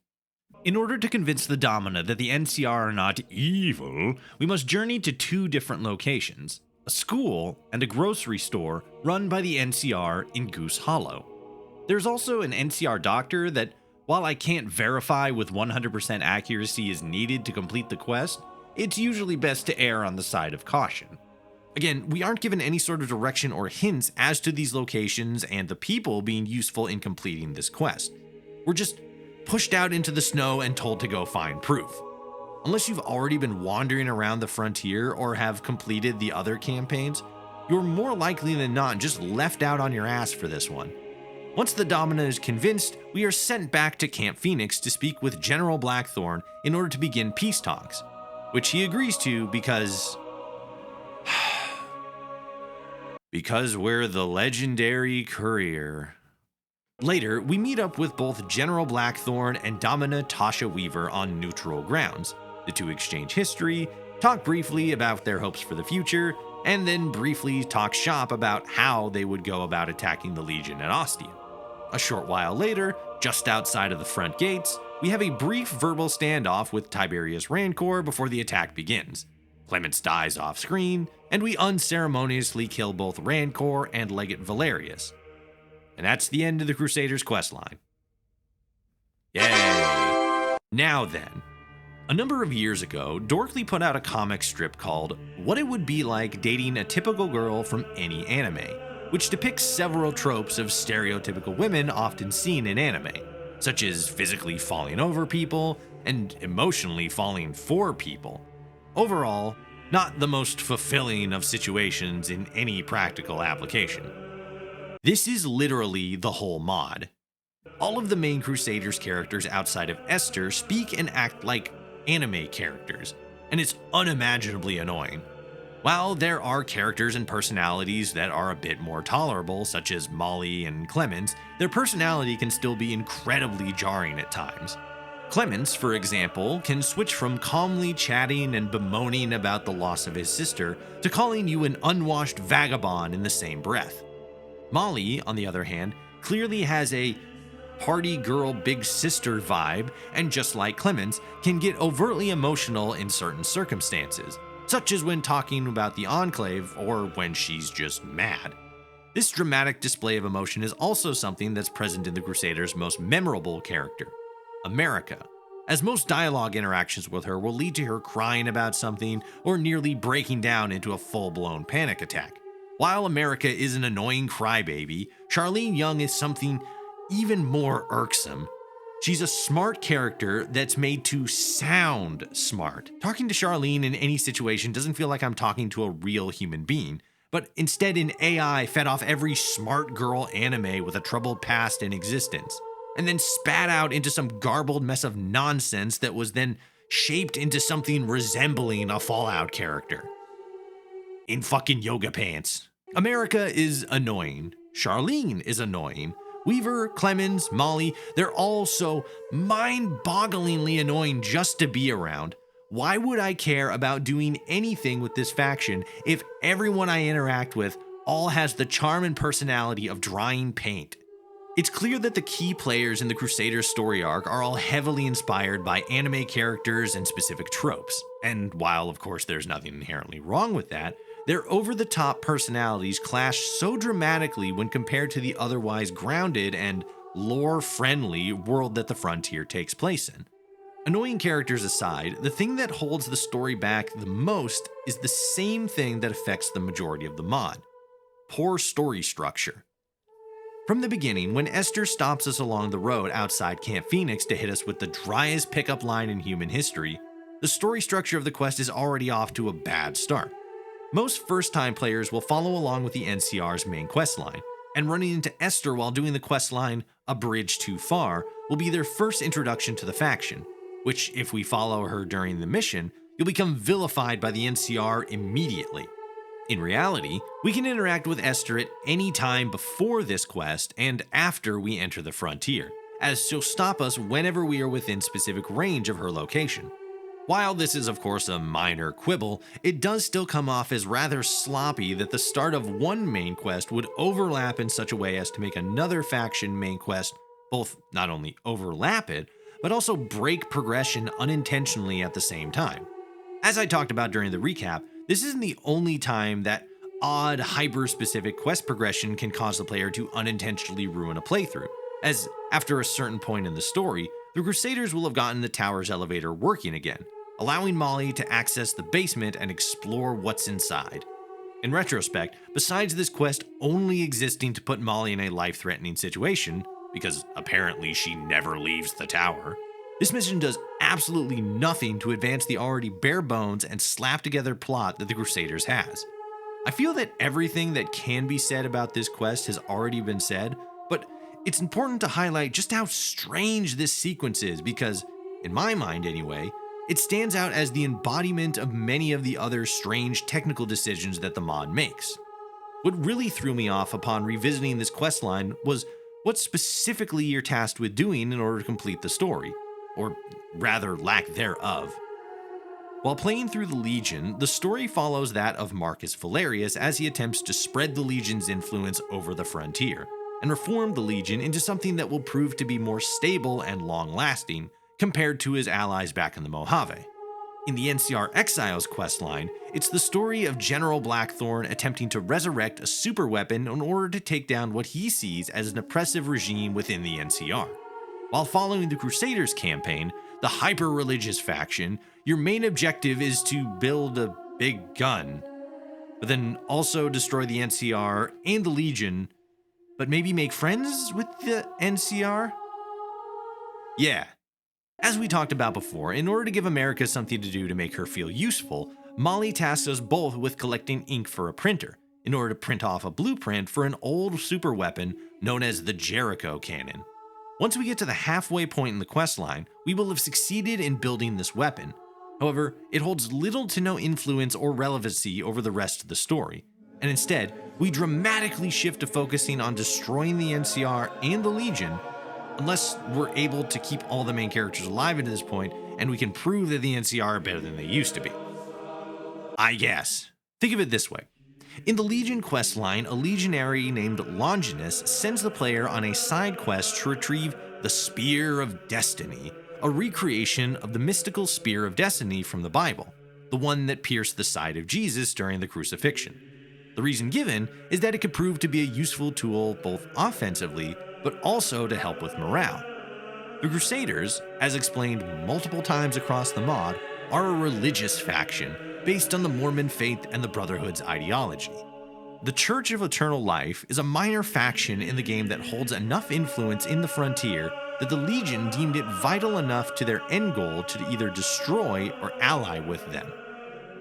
In order to convince the Domina that the NCR are not evil, we must journey to two different locations, a school and a grocery store run by the NCR in Goose Hollow. There's also an NCR doctor that, while I can't verify with 100% accuracy is needed to complete the quest, it's usually best to err on the side of caution. Again, we aren't given any sort of direction or hints as to these locations and the people being useful in completing this quest. We're just pushed out into the snow and told to go find proof. Unless you've already been wandering around the frontier or have completed the other campaigns, you're more likely than not just left out on your ass for this one. Once the Domina is convinced, we are sent back to Camp Phoenix to speak with General Blackthorn in order to begin peace talks, which he agrees to because we're the legendary courier. Later, we meet up with both General Blackthorn and Domina Tasha Weaver on neutral grounds. The two exchange history, talk briefly about their hopes for the future, and then briefly talk shop about how they would go about attacking the Legion at Ostia. A short while later, just outside of the front gates, we have a brief verbal standoff with Tiberius Rancor before the attack begins. Clemens dies off screen, and we unceremoniously kill both Rancor and Legate Valerius. And that's the end of the Crusaders questline. Yay! Now then, a number of years ago, Dorkly put out a comic strip called What It Would Be Like Dating a Typical Girl from Any Anime, which depicts several tropes of stereotypical women often seen in anime, such as physically falling over people and emotionally falling for people. Overall, not the most fulfilling of situations in any practical application. This is literally the whole mod. All of the main Crusaders characters outside of Esther speak and act like anime characters, and it's unimaginably annoying. While there are characters and personalities that are a bit more tolerable, such as Molly and Clemens, their personality can still be incredibly jarring at times. Clemens, for example, can switch from calmly chatting and bemoaning about the loss of his sister to calling you an unwashed vagabond in the same breath. Molly, on the other hand, clearly has a party girl big sister vibe, and just like Clemens, can get overtly emotional in certain circumstances, such as when talking about the Enclave or when she's just mad. This dramatic display of emotion is also something that's present in the Crusaders' most memorable character, America, as most dialogue interactions with her will lead to her crying about something or nearly breaking down into a full-blown panic attack. While America is an annoying crybaby, Charlene Young is something even more irksome. She's a smart character that's made to sound smart. Talking to Charlene in any situation doesn't feel like I'm talking to a real human being, but instead an AI fed off every smart girl anime with a troubled past in existence, and then spat out into some garbled mess of nonsense that was then shaped into something resembling a Fallout character. In fucking yoga pants. America is annoying. Charlene is annoying. Weaver, Clemens, Molly, they're all so mind-bogglingly annoying just to be around. Why would I care about doing anything with this faction if everyone I interact with all has the charm and personality of drying paint? It's clear that the key players in the Crusaders story arc are all heavily inspired by anime characters and specific tropes. And while, of course, there's nothing inherently wrong with that, their over-the-top personalities clash so dramatically when compared to the otherwise grounded and lore-friendly world that the Frontier takes place in. Annoying characters aside, the thing that holds the story back the most is the same thing that affects the majority of the mod: poor story structure. From the beginning, when Esther stops us along the road outside Camp Phoenix to hit us with the driest pickup line in human history, the story structure of the quest is already off to a bad start. Most first-time players will follow along with the NCR's main quest line, and running into Esther while doing the quest line "A Bridge Too Far" will be their first introduction to the faction, which, if we follow her during the mission, you'll become vilified by the NCR immediately. In reality, we can interact with Esther at any time before this quest and after we enter the frontier, as she'll stop us whenever we are within specific range of her location. While this is of course a minor quibble, it does still come off as rather sloppy that the start of one main quest would overlap in such a way as to make another faction main quest both not only overlap it, but also break progression unintentionally at the same time. As I talked about during the recap, this isn't the only time that odd, hyper-specific quest progression can cause the player to unintentionally ruin a playthrough, as after a certain point in the story, the Crusaders will have gotten the tower's elevator working again, allowing Molly to access the basement and explore what's inside. In retrospect, besides this quest only existing to put Molly in a life-threatening situation, because apparently she never leaves the tower, this mission does absolutely nothing to advance the already bare bones and slap-together plot that the Crusaders has. I feel that everything that can be said about this quest has already been said, but it's important to highlight just how strange this sequence is because, in my mind anyway, it stands out as the embodiment of many of the other strange technical decisions that the mod makes. What really threw me off upon revisiting this questline was what specifically you're tasked with doing in order to complete the story, or rather lack thereof. While playing through the Legion, the story follows that of Marcus Valerius as he attempts to spread the Legion's influence over the frontier, and reform the Legion into something that will prove to be more stable and long-lasting compared to his allies back in the Mojave. In the NCR Exiles questline, it's the story of General Blackthorn attempting to resurrect a superweapon in order to take down what he sees as an oppressive regime within the NCR. While following the Crusaders campaign, the hyper-religious faction, your main objective is to build a big gun, but then also destroy the NCR and the Legion, but maybe make friends with the NCR? Yeah. As we talked about before, in order to give America something to do to make her feel useful, Molly tasks us both with collecting ink for a printer, in order to print off a blueprint for an old superweapon known as the Jericho Cannon. Once we get to the halfway point in the questline, we will have succeeded in building this weapon. However, it holds little to no influence or relevancy over the rest of the story, and instead, we dramatically shift to focusing on destroying the NCR and the Legion, unless we're able to keep all the main characters alive at this point, and we can prove that the NCR are better than they used to be. I guess. Think of it this way. In the Legion questline, a legionary named Longinus sends the player on a side quest to retrieve the Spear of Destiny, a recreation of the mystical Spear of Destiny from the Bible, the one that pierced the side of Jesus during the crucifixion. The reason given is that it could prove to be a useful tool both offensively, but also to help with morale. The Crusaders, as explained multiple times across the mod, are a religious faction based on the Mormon faith and the Brotherhood's ideology. The Church of Eternal Life is a minor faction in the game that holds enough influence in the frontier that the Legion deemed it vital enough to their end goal to either destroy or ally with them.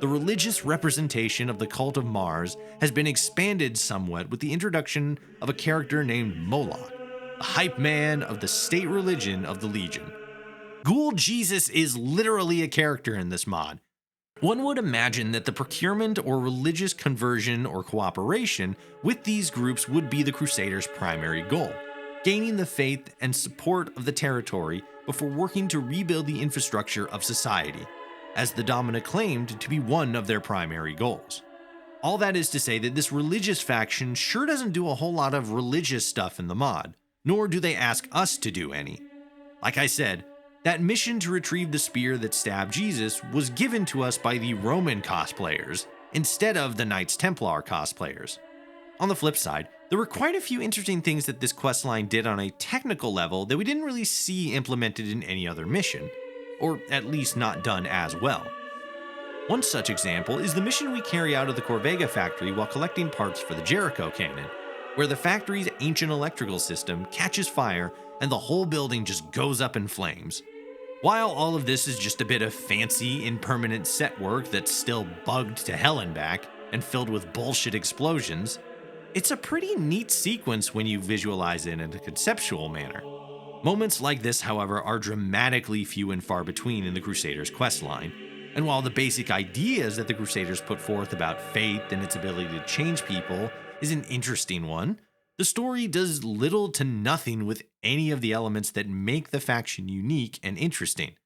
The religious representation of the cult of Mars has been expanded somewhat with the introduction of a character named Moloch, the hype man of the state religion of the Legion. Ghoul Jesus is literally a character in this mod. One would imagine that the procurement or religious conversion or cooperation with these groups would be the Crusaders' primary goal, gaining the faith and support of the territory before working to rebuild the infrastructure of society, as the Domina claimed to be one of their primary goals. All that is to say that this religious faction sure doesn't do a whole lot of religious stuff in the mod, nor do they ask us to do any. Like I said, that mission to retrieve the spear that stabbed Jesus was given to us by the Roman cosplayers, instead of the Knights Templar cosplayers. On the flip side, there were quite a few interesting things that this questline did on a technical level that we didn't really see implemented in any other mission, or at least not done as well. One such example is the mission we carry out of the Corvega factory while collecting parts for the Jericho Cannon. where the factory's ancient electrical system catches fire and the whole building just goes up in flames. While all of this is just a bit of fancy, impermanent set work that's still bugged to hell and back and filled with bullshit explosions, it's a pretty neat sequence when you visualize it in a conceptual manner. Moments like this, however, are dramatically few and far between in the Crusaders questline, and while the basic ideas that the Crusaders put forth about faith and its ability to change people is an interesting one, the story does little to nothing with any of the elements that make the faction unique and interesting,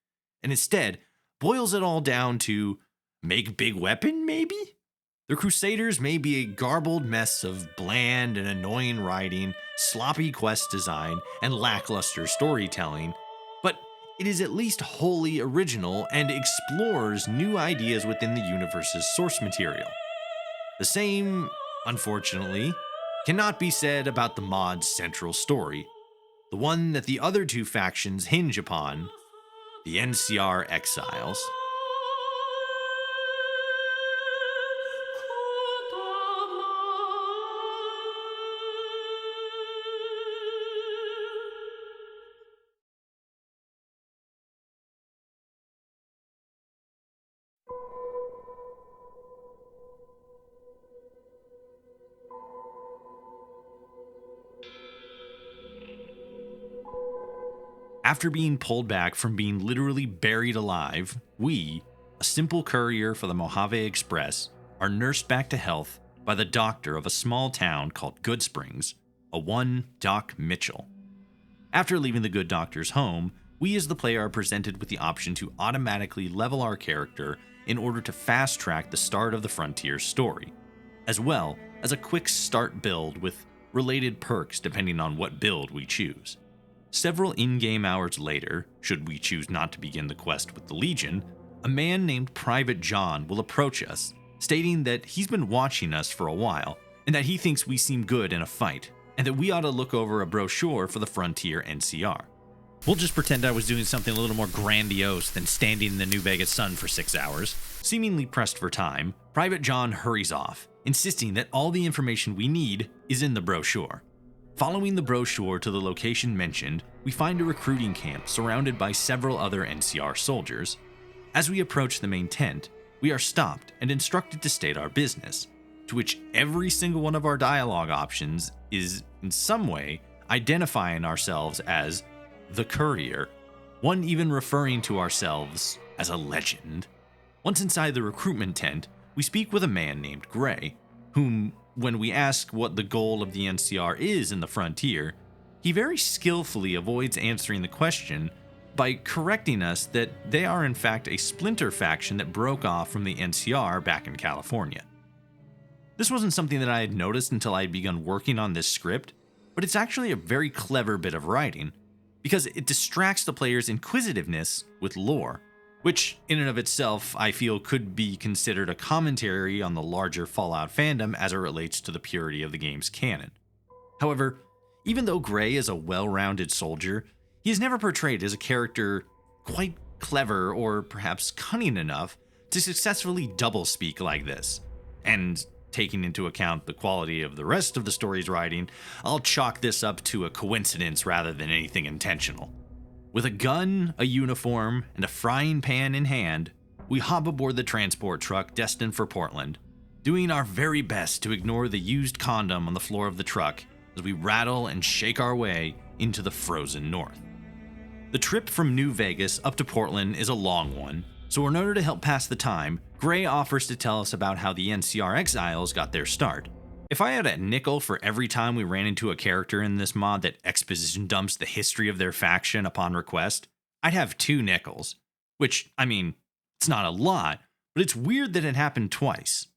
and instead boils it all down to make big weapon, maybe? The Crusaders may be a garbled mess of bland and annoying writing, sloppy quest design, and lackluster storytelling, but it is at least wholly original and explores new ideas within the universe's source material. The same, unfortunately, cannot be said about the mod's central story, the one that the other two factions hinge upon, the NCR Exiles. After being pulled back from being literally buried alive, we, a simple courier for the Mojave Express, are nursed back to health by the doctor of a small town called Good Springs, a one Doc Mitchell. After leaving the good doctor's home, we as the player are presented with the option to automatically level our character in order to fast-track the start of the Frontier story, as well as a quick start build with related perks depending on what build we choose. Several in-game hours later, should we choose not to begin the quest with the Legion, a man named Private John will approach us, stating that he's been watching us for a while, and that he thinks we seem good in a fight, and that we ought to look over a brochure for the Frontier NCR. We'll just pretend I was doing something a little more grandiose than standing in the New Vegas sun for 6 hours. Seemingly pressed for time, Private John hurries off, insisting that all the information we need is in the brochure. Following the brochure to the location mentioned, we find a recruiting camp surrounded by several other NCR soldiers. As we approach the main tent, we are stopped and instructed to state our business, to which every single one of our dialogue options is, in some way, identifying ourselves as the courier, one even referring to ourselves as a legend. Once inside the recruitment tent, we speak with a man named Gray, whom, when we ask what the goal of the NCR is in the Frontier, he very skillfully avoids answering the question by correcting us that they are in fact a splinter faction that broke off from the NCR back in California. This wasn't something that I had noticed until I had begun working on this script, but it's actually a very clever bit of writing, because it distracts the player's inquisitiveness with lore, which in and of itself I feel could be considered a commentary on the larger Fallout fandom as it relates to the purity of the game's canon. However, even though Gray is a well-rounded soldier, he is never portrayed as a character quite clever or perhaps cunning enough to successfully doublespeak like this. And taking into account the quality of the rest of the story's writing, I'll chalk this up to a coincidence rather than anything intentional. With a gun, a uniform, and a frying pan in hand, we hop aboard the transport truck destined for Portland, doing our very best to ignore the used condom on the floor of the truck as we rattle and shake our way into the frozen north. The trip from New Vegas up to Portland is a long one, so in order to help pass the time, Gray offers to tell us about how the NCR Exiles got their start. If I had a nickel for every time we ran into a character in this mod that exposition dumps the history of their faction upon request, I'd have 2 nickels. Which, I mean, it's not a lot, but it's weird that it happened twice.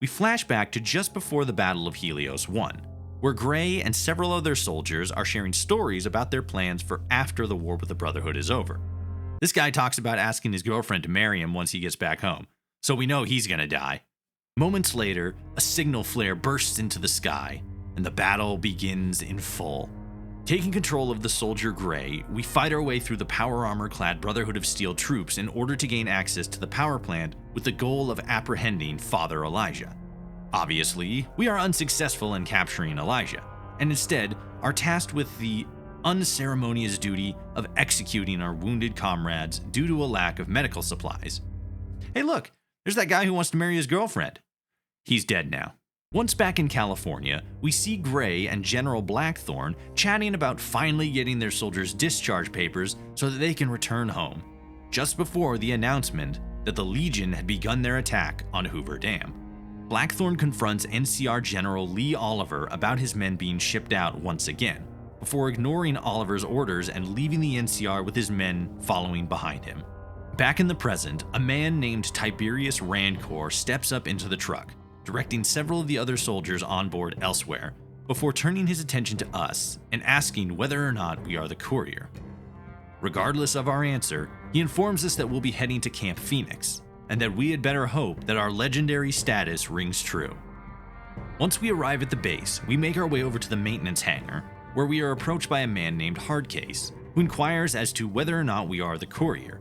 We flash back to just before the Battle of Helios 1, where Gray and several other soldiers are sharing stories about their plans for after the war with the Brotherhood is over. This guy talks about asking his girlfriend to marry him once he gets back home, so we know he's gonna die. Moments later, a signal flare bursts into the sky, and the battle begins in full. Taking control of the soldier Gray, we fight our way through the power armor-clad Brotherhood of Steel troops in order to gain access to the power plant with the goal of apprehending Father Elijah. Obviously, we are unsuccessful in capturing Elijah, and instead are tasked with the unceremonious duty of executing our wounded comrades due to a lack of medical supplies. Hey look, there's that guy who wants to marry his girlfriend. He's dead now. Once back in California, we see Gray and General Blackthorn chatting about finally getting their soldiers' discharge papers so that they can return home, just before the announcement that the Legion had begun their attack on Hoover Dam. Blackthorn confronts NCR General Lee Oliver about his men being shipped out once again, before ignoring Oliver's orders and leaving the NCR with his men following behind him. Back in the present, a man named Tiberius Rancor steps up into the truck, directing several of the other soldiers on board elsewhere, before turning his attention to us and asking whether or not we are the courier. Regardless of our answer, he informs us that we'll be heading to Camp Phoenix, and that we had better hope that our legendary status rings true. Once we arrive at the base, we make our way over to the maintenance hangar, where we are approached by a man named Hardcase, who inquires as to whether or not we are the courier,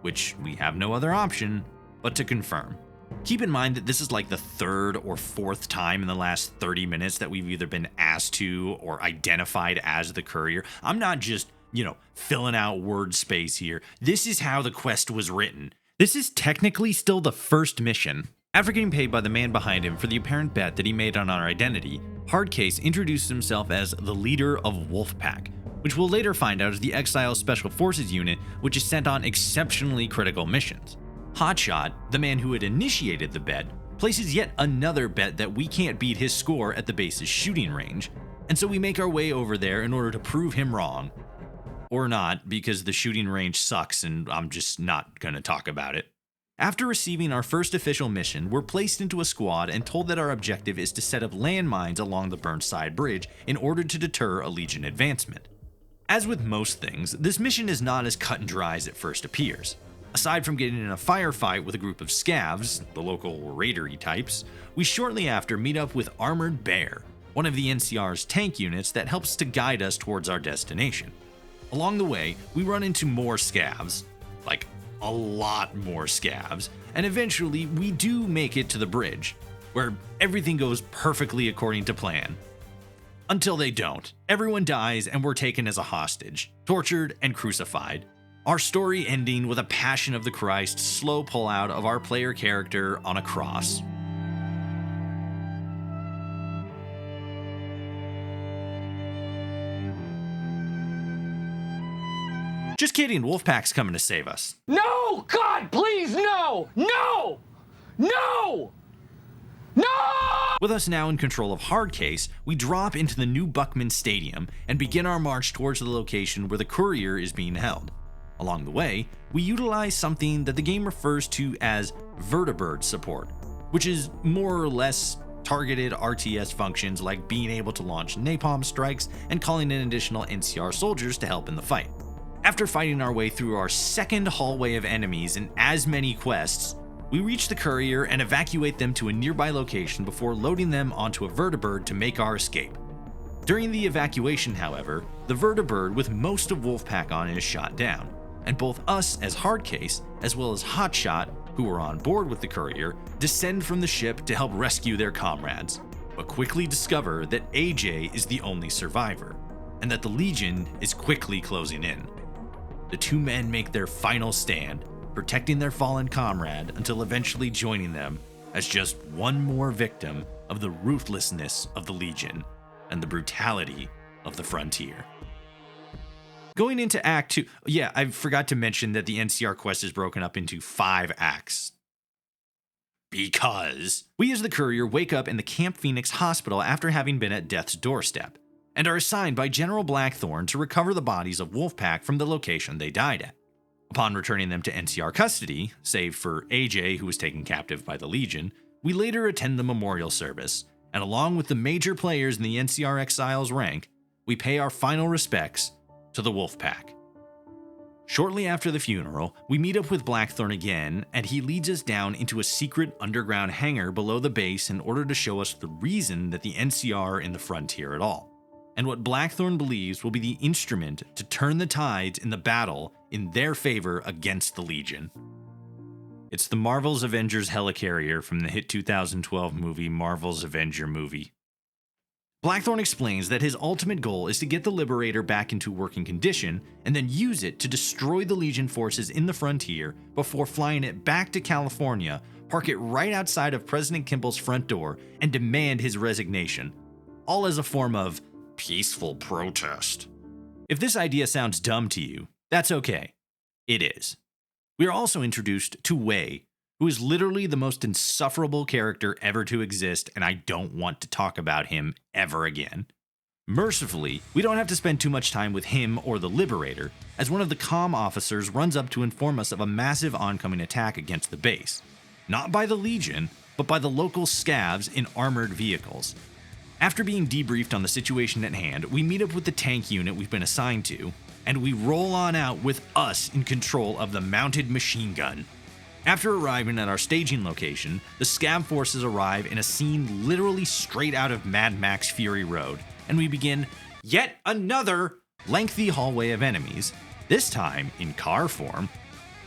which we have no other option but to confirm. Keep in mind that this is like the third or fourth time in the last 30 minutes that we've either been asked to or identified as the courier. I'm not just, filling out word space here. This is how the quest was written. This is technically still the first mission. After getting paid by the man behind him for the apparent bet that he made on our identity, Hardcase introduced himself as the leader of Wolfpack, which we'll later find out is the Exile Special Forces unit which is sent on exceptionally critical missions. Hotshot, the man who had initiated the bet, places yet another bet that we can't beat his score at the base's shooting range, and so we make our way over there in order to prove him wrong. Or not, because the shooting range sucks and I'm just not gonna talk about it. After receiving our first official mission, we're placed into a squad and told that our objective is to set up landmines along the Burnside Bridge in order to deter a Legion advancement. As with most things, this mission is not as cut and dry as it first appears. Aside from getting in a firefight with a group of scavs, the local raidery types, we shortly after meet up with Armored Bear, one of the NCR's tank units that helps to guide us towards our destination. Along the way, we run into more scavs, like a lot more scavs, and eventually we do make it to the bridge, where everything goes perfectly according to plan. Until they don't. Everyone dies and we're taken as a hostage, tortured and crucified. Our story ending with a Passion of the Christ slow pullout of our player character on a cross. Just kidding, Wolfpack's coming to save us. No! God, please, no! No! No! No! With us now in control of Hardcase, we drop into the new Buckman Stadium and begin our march towards the location where the courier is being held. Along the way, we utilize something that the game refers to as vertibird support, which is more or less targeted RTS functions like being able to launch napalm strikes and calling in additional NCR soldiers to help in the fight. After fighting our way through our second hallway of enemies and as many quests, we reach the courier and evacuate them to a nearby location before loading them onto a vertibird to make our escape. During the evacuation, however, the vertibird with most of Wolfpack on is shot down, and both us as Hardcase, as well as Hotshot, who are on board with the courier, descend from the ship to help rescue their comrades, but quickly discover that AJ is the only survivor, and that the Legion is quickly closing in. The two men make their final stand, protecting their fallen comrade until eventually joining them as just one more victim of the ruthlessness of the Legion and the brutality of the frontier. Going into Act 2, I forgot to mention that the NCR quest is broken up into 5 acts. Because we as the courier wake up in the Camp Phoenix hospital after having been at death's doorstep, and are assigned by General Blackthorn to recover the bodies of Wolfpack from the location they died at. Upon returning them to NCR custody, save for AJ who was taken captive by the Legion, we later attend the memorial service, and along with the major players in the NCR Exiles rank, we pay our final respects to the Wolfpack. Shortly after the funeral, we meet up with Blackthorn again, and he leads us down into a secret underground hangar below the base in order to show us the reason that the NCR are in the frontier at all, and what Blackthorn believes will be the instrument to turn the tides in the battle in their favor against the Legion. It's the Marvel's Avengers helicarrier from the hit 2012 movie Marvel's Avenger Movie. Blackthorn explains that his ultimate goal is to get the Liberator back into working condition and then use it to destroy the Legion forces in the frontier before flying it back to California, park it right outside of President Kimball's front door, and demand his resignation, all as a form of peaceful protest. If this idea sounds dumb to you, that's okay. It is. We are also introduced to Wei, who is literally the most insufferable character ever to exist, and I don't want to talk about him ever again. Mercifully, we don't have to spend too much time with him or the Liberator, as one of the comm officers runs up to inform us of a massive oncoming attack against the base. Not by the Legion, but by the local scavs in armored vehicles. After being debriefed on the situation at hand, we meet up with the tank unit we've been assigned to, and we roll on out with us in control of the mounted machine gun. After arriving at our staging location, the Scav forces arrive in a scene literally straight out of Mad Max Fury Road, and we begin yet another lengthy hallway of enemies, this time in car form.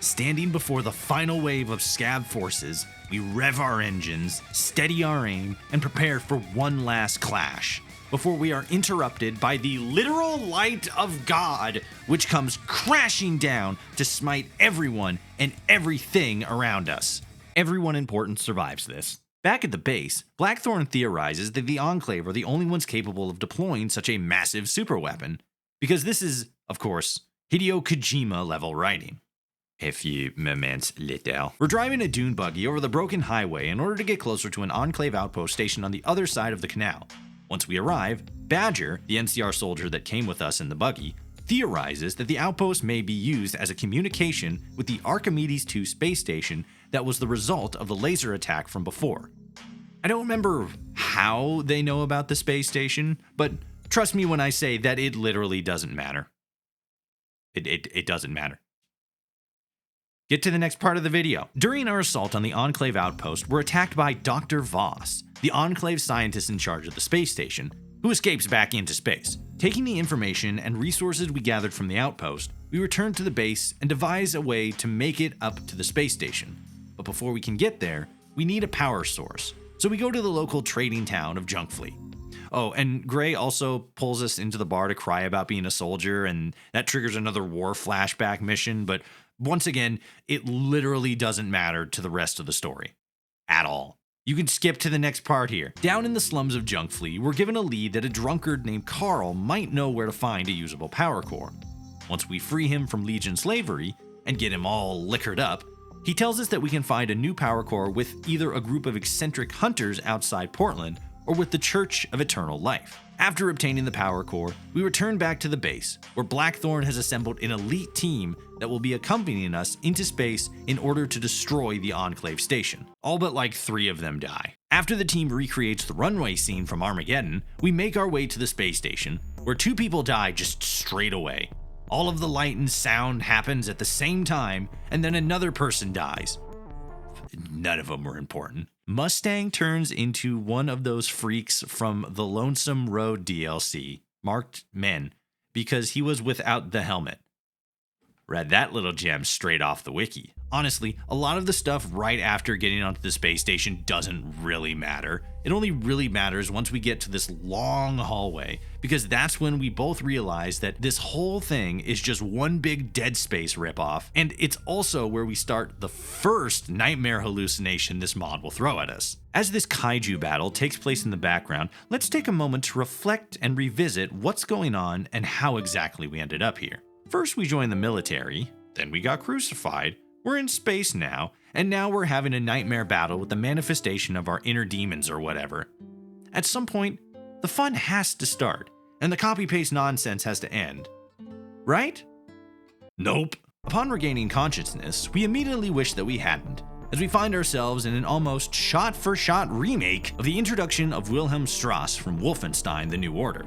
Standing before the final wave of Scav forces, we rev our engines, steady our aim, and prepare for one last clash, before we are interrupted by the literal light of God, which comes crashing down to smite everyone and everything around us. Everyone important survives this. Back at the base, Blackthorn theorizes that the Enclave are the only ones capable of deploying such a massive superweapon, because this is, of course, Hideo Kojima level writing. A few moments later, we're driving a dune buggy over the broken highway in order to get closer to an Enclave outpost stationed on the other side of the canal. Once we arrive, Badger, the NCR soldier that came with us in the buggy, theorizes that the outpost may be used as a communication with the Archimedes 2 space station that was the result of the laser attack from before. I don't remember how they know about the space station, but trust me when I say that it literally doesn't matter. It doesn't matter. Get to the next part of the video. During our assault on the Enclave outpost, we're attacked by Dr. Voss, the Enclave scientist in charge of the space station, who escapes back into space. Taking the information and resources we gathered from the outpost, we return to the base and devise a way to make it up to the space station. But before we can get there, we need a power source, so we go to the local trading town of Junkfleet. Oh, and Gray also pulls us into the bar to cry about being a soldier, and that triggers another war flashback mission, but once again, it literally doesn't matter to the rest of the story. At all. You can skip to the next part here. Down in the slums of Junkfleet, we're given a lead that a drunkard named Carl might know where to find a usable power core. Once we free him from Legion slavery and get him all liquored up, he tells us that we can find a new power core with either a group of eccentric hunters outside Portland or with the Church of Eternal Life. After obtaining the power core, we return back to the base, where Blackthorn has assembled an elite team that will be accompanying us into space in order to destroy the Enclave station. All but like 3 of them die. After the team recreates the runway scene from Armageddon, we make our way to the space station, where 2 people die just straight away. All of the light and sound happens at the same time, and then another person dies. None of them were important. Mustang turns into one of those freaks from the Lonesome Road DLC, marked Men, because he was without the helmet. Read that little gem straight off the wiki. Honestly, a lot of the stuff right after getting onto the space station doesn't really matter. It only really matters once we get to this long hallway, because that's when we both realize that this whole thing is just one big Dead Space ripoff, and it's also where we start the first nightmare hallucination this mod will throw at us. As this kaiju battle takes place in the background, let's take a moment to reflect and revisit what's going on and how exactly we ended up here. First we joined the military, then we got crucified, we're in space now, and now we're having a nightmare battle with the manifestation of our inner demons or whatever. At some point, the fun has to start, and the copy-paste nonsense has to end. Right? Nope. Upon regaining consciousness, we immediately wish that we hadn't, as we find ourselves in an almost shot-for-shot remake of the introduction of Wilhelm Strauss from Wolfenstein: The New Order.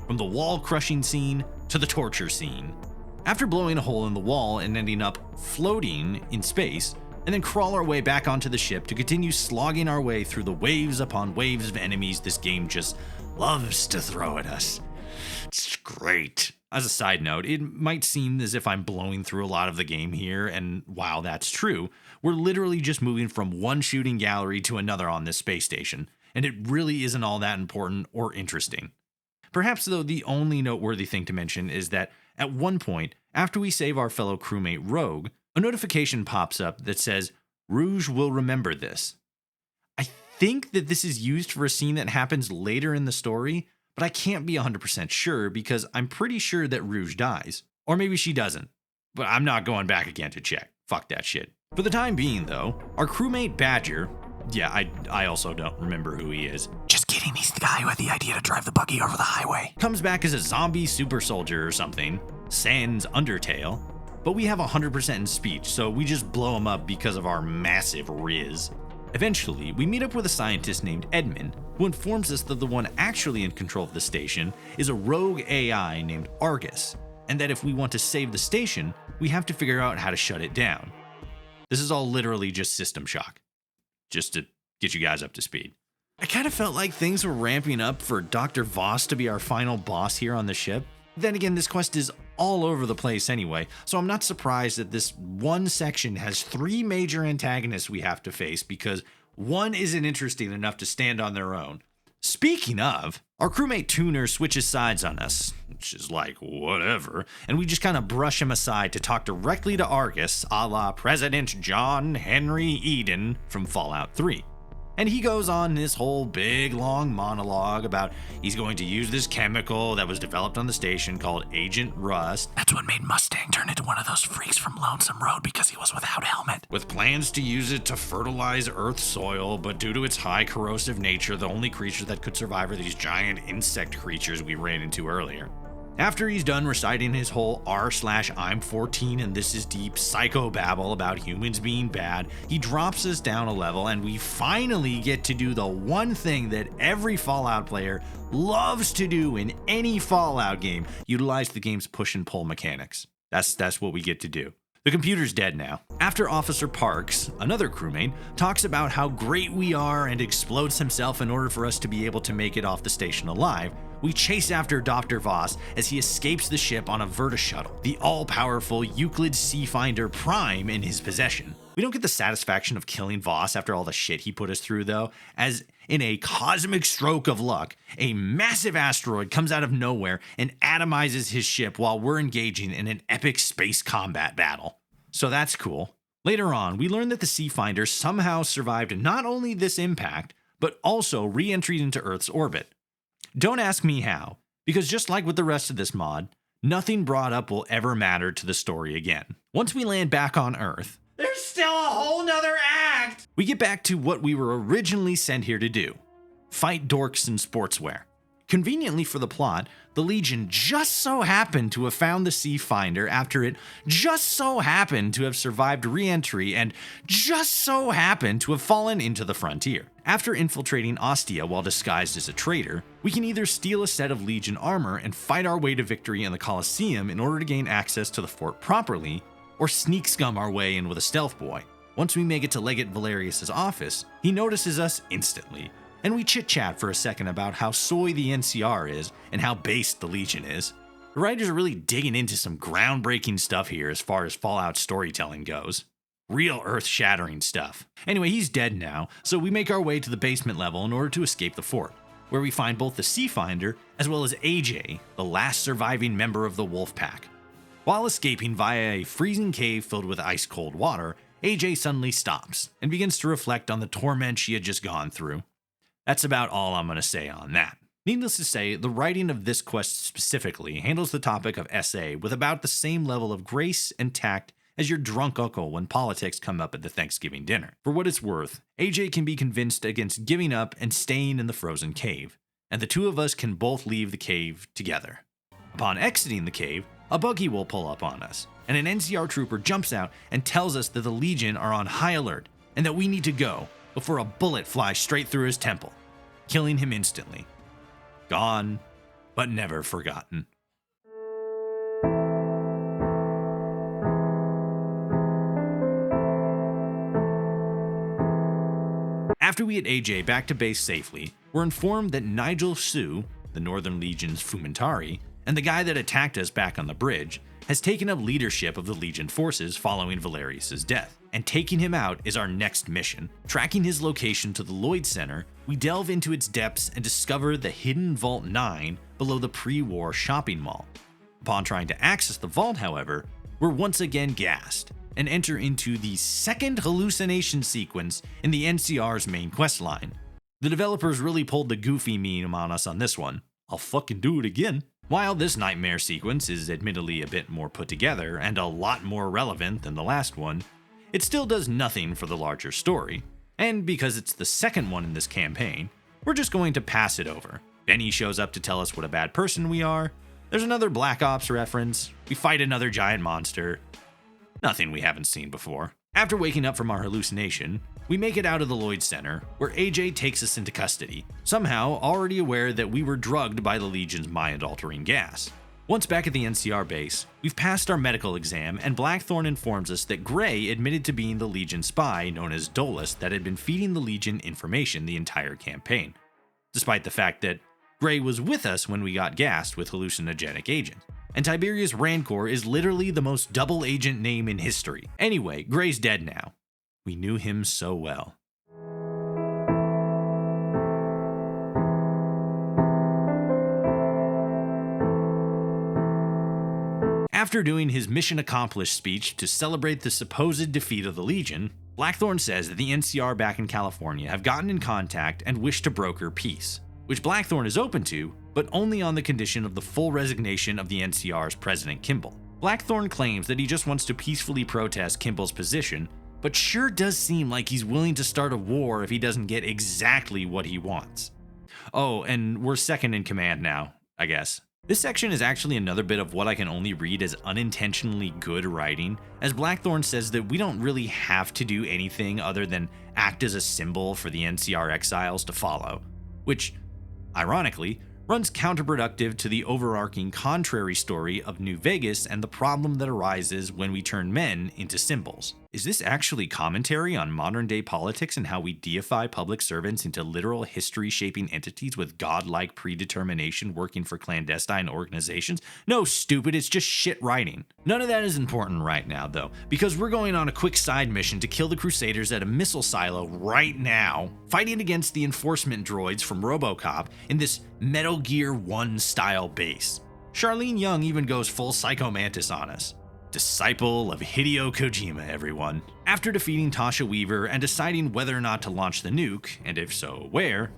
From the wall-crushing scene to the torture scene. After blowing a hole in the wall and ending up floating in space, and then crawl our way back onto the ship to continue slogging our way through the waves upon waves of enemies this game just loves to throw at us. It's great. As a side note, it might seem as if I'm blowing through a lot of the game here, and while that's true, We're literally just moving from one shooting gallery to another on this space station, and it really isn't all that important or interesting. Perhaps, though, the only noteworthy thing to mention is that at one point, after we save our fellow crewmate Rogue, a notification pops up that says, "Rouge will remember this." I think that this is used for a scene that happens later in the story, but I can't be 100% sure because I'm pretty sure that Rouge dies. Or maybe she doesn't. But I'm not going back again to check. Fuck that shit. For the time being, though, our crewmate Badger, yeah, I also don't remember who he is. Just kidding, he's the guy who had the idea to drive the buggy over the highway. Comes back as a zombie super soldier or something, sans Undertale, but we have 100% in speech, so we just blow him up because of our massive riz. Eventually, we meet up with a scientist named Edmund, who informs us that the one actually in control of the station is a rogue AI named Argus, and that if we want to save the station, we have to figure out how to shut it down. This is all literally just system shock, just to get you guys up to speed. I kind of felt like things were ramping up for Dr. Voss to be our final boss here on the ship. Then again, this quest is all over the place anyway, so I'm not surprised that this one section has 3 major antagonists we have to face because one isn't interesting enough to stand on their own. Speaking of, our crewmate Tuner switches sides on us, which is like, whatever, and we just kind of brush him aside to talk directly to Argus, a la President John Henry Eden from Fallout 3. And he goes on this whole big long monologue about he's going to use this chemical that was developed on the station called Agent Rust. That's what made Mustang turn into one of those freaks from Lonesome Road because he was without helmet. With plans to use it to fertilize Earth's soil, but due to its high corrosive nature, the only creatures that could survive are these giant insect creatures we ran into earlier. After he's done reciting his whole r/I'm 14 and this is deep psychobabble about humans being bad, he drops us down a level and we finally get to do the one thing that every Fallout player loves to do in any Fallout game, utilize the game's push and pull mechanics. That's what we get to do. The computer's dead now. After Officer Parks, another crewmate, talks about how great we are and explodes himself in order for us to be able to make it off the station alive, we chase after Dr. Voss as he escapes the ship on a Vertishuttle, the all-powerful Euclid Seafinder Prime in his possession. We don't get the satisfaction of killing Voss after all the shit he put us through, though, as in a cosmic stroke of luck, a massive asteroid comes out of nowhere and atomizes his ship while we're engaging in an epic space combat battle. So that's cool. Later on, we learn that the Seafinder somehow survived not only this impact, but also re-entered into Earth's orbit. Don't ask me how, because just like with the rest of this mod, nothing brought up will ever matter to the story again. Once we land back on Earth, there's still a whole nother act! We get back to what we were originally sent here to do. Fight dorks in sportswear. Conveniently for the plot, the Legion just so happened to have found the Seafinder after it just so happened to have survived re-entry and just so happened to have fallen into the frontier. After infiltrating Ostia while disguised as a traitor, we can either steal a set of Legion armor and fight our way to victory in the Colosseum in order to gain access to the fort properly, or sneak scum our way in with a stealth boy. Once we make it to Legate Valerius' office, he notices us instantly, and we chit-chat for a second about how soy the NCR is and how based the Legion is. The writers are really digging into some groundbreaking stuff here as far as Fallout storytelling goes. Real earth-shattering stuff. Anyway, he's dead now, so we make our way to the basement level in order to escape the fort, where we find both the Seafinder as well as AJ, the last surviving member of the Wolf Pack. While escaping via a freezing cave filled with ice-cold water, AJ suddenly stops and begins to reflect on the torment she had just gone through. That's about all I'm going to say on that. Needless to say, the writing of this quest specifically handles the topic of SA with about the same level of grace and tact as your drunk uncle when politics come up at the Thanksgiving dinner. For what it's worth, AJ can be convinced against giving up and staying in the frozen cave, and the two of us can both leave the cave together. Upon exiting the cave, a buggy will pull up on us, and an NCR trooper jumps out and tells us that the Legion are on high alert and that we need to go before a bullet flies straight through his temple, killing him instantly. Gone, but never forgotten. After we get AJ back to base safely, we're informed that Nigel Sue, the Northern Legion's Fumentari, and the guy that attacked us back on the bridge, has taken up leadership of the Legion forces following Valerius' death. and taking him out is our next mission. Tracking his location to the Lloyd Center, we delve into its depths and discover the hidden Vault 9 below the pre-war shopping mall. Upon trying to access the vault, however, we're once again gassed and enter into the second hallucination sequence in the NCR's main questline. The developers really pulled the goofy meme on us on this one. I'll fucking do it again. While this nightmare sequence is admittedly a bit more put together and a lot more relevant than the last one, it still does nothing for the larger story. And because it's the second one in this campaign, we're just going to pass it over. Benny shows up to tell us what a bad person we are. There's another Black Ops reference. We fight another giant monster. Nothing we haven't seen before. After waking up from our hallucination, we make it out of the Lloyd Center, where AJ takes us into custody, somehow already aware that we were drugged by the Legion's mind-altering gas. Once back at the NCR base, we've passed our medical exam, and Blackthorn informs us that Gray admitted to being the Legion spy known as Dolus that had been feeding the Legion information the entire campaign, despite the fact that Gray was with us when we got gassed with hallucinogenic agents. And Tiberius Rancor is literally the most double agent name in history. Anyway, Gray's dead now. We knew him so well. After doing his mission accomplished speech to celebrate the supposed defeat of the Legion, Blackthorn says that the NCR back in California have gotten in contact and wish to broker peace, which Blackthorn is open to, but only on the condition of the full resignation of the NCR's President Kimball. Blackthorn claims that he just wants to peacefully protest Kimball's position, but sure does seem like he's willing to start a war if he doesn't get exactly what he wants. Oh, and we're second in command now, I guess. This section is actually another bit of what I can only read as unintentionally good writing, as Blackthorn says that we don't really have to do anything other than act as a symbol for the NCR exiles to follow, which, ironically, runs counterproductive to the overarching contrary story of New Vegas and the problem that arises when we turn men into symbols. Is this actually commentary on modern-day politics and how we deify public servants into literal history-shaping entities with godlike predetermination working for clandestine organizations? No, stupid, it's just shit writing. None of that is important right now, though, because we're going on a quick side mission to kill the Crusaders at a missile silo right now, fighting against the enforcement droids from RoboCop in this Metal Gear 1 style base. Charlene Young even goes full Psycho Mantis on us. Disciple of Hideo Kojima, everyone. After defeating Tasha Weaver and deciding whether or not to launch the nuke, and if so, where,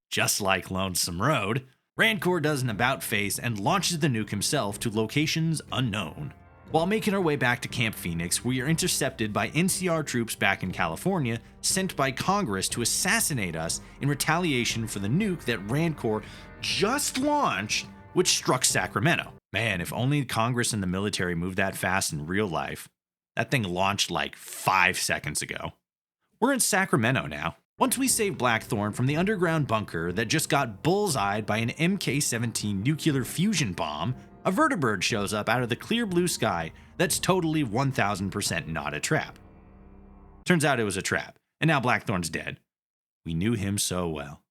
just like Lonesome Road, Rancor does an about-face and launches the nuke himself to locations unknown. While making our way back to Camp Phoenix, we are intercepted by NCR troops back in California, sent by Congress to assassinate us in retaliation for the nuke that Rancor just launched, which struck Sacramento. Man, if only Congress and the military moved that fast in real life. That thing launched like 5 seconds ago. We're in Sacramento now. Once we save Blackthorn from the underground bunker that just got bullseyed by an MK-17 nuclear fusion bomb, a vertibird shows up out of the clear blue sky that's totally 1000% not a trap. Turns out it was a trap, and now Blackthorn's dead. We knew him so well.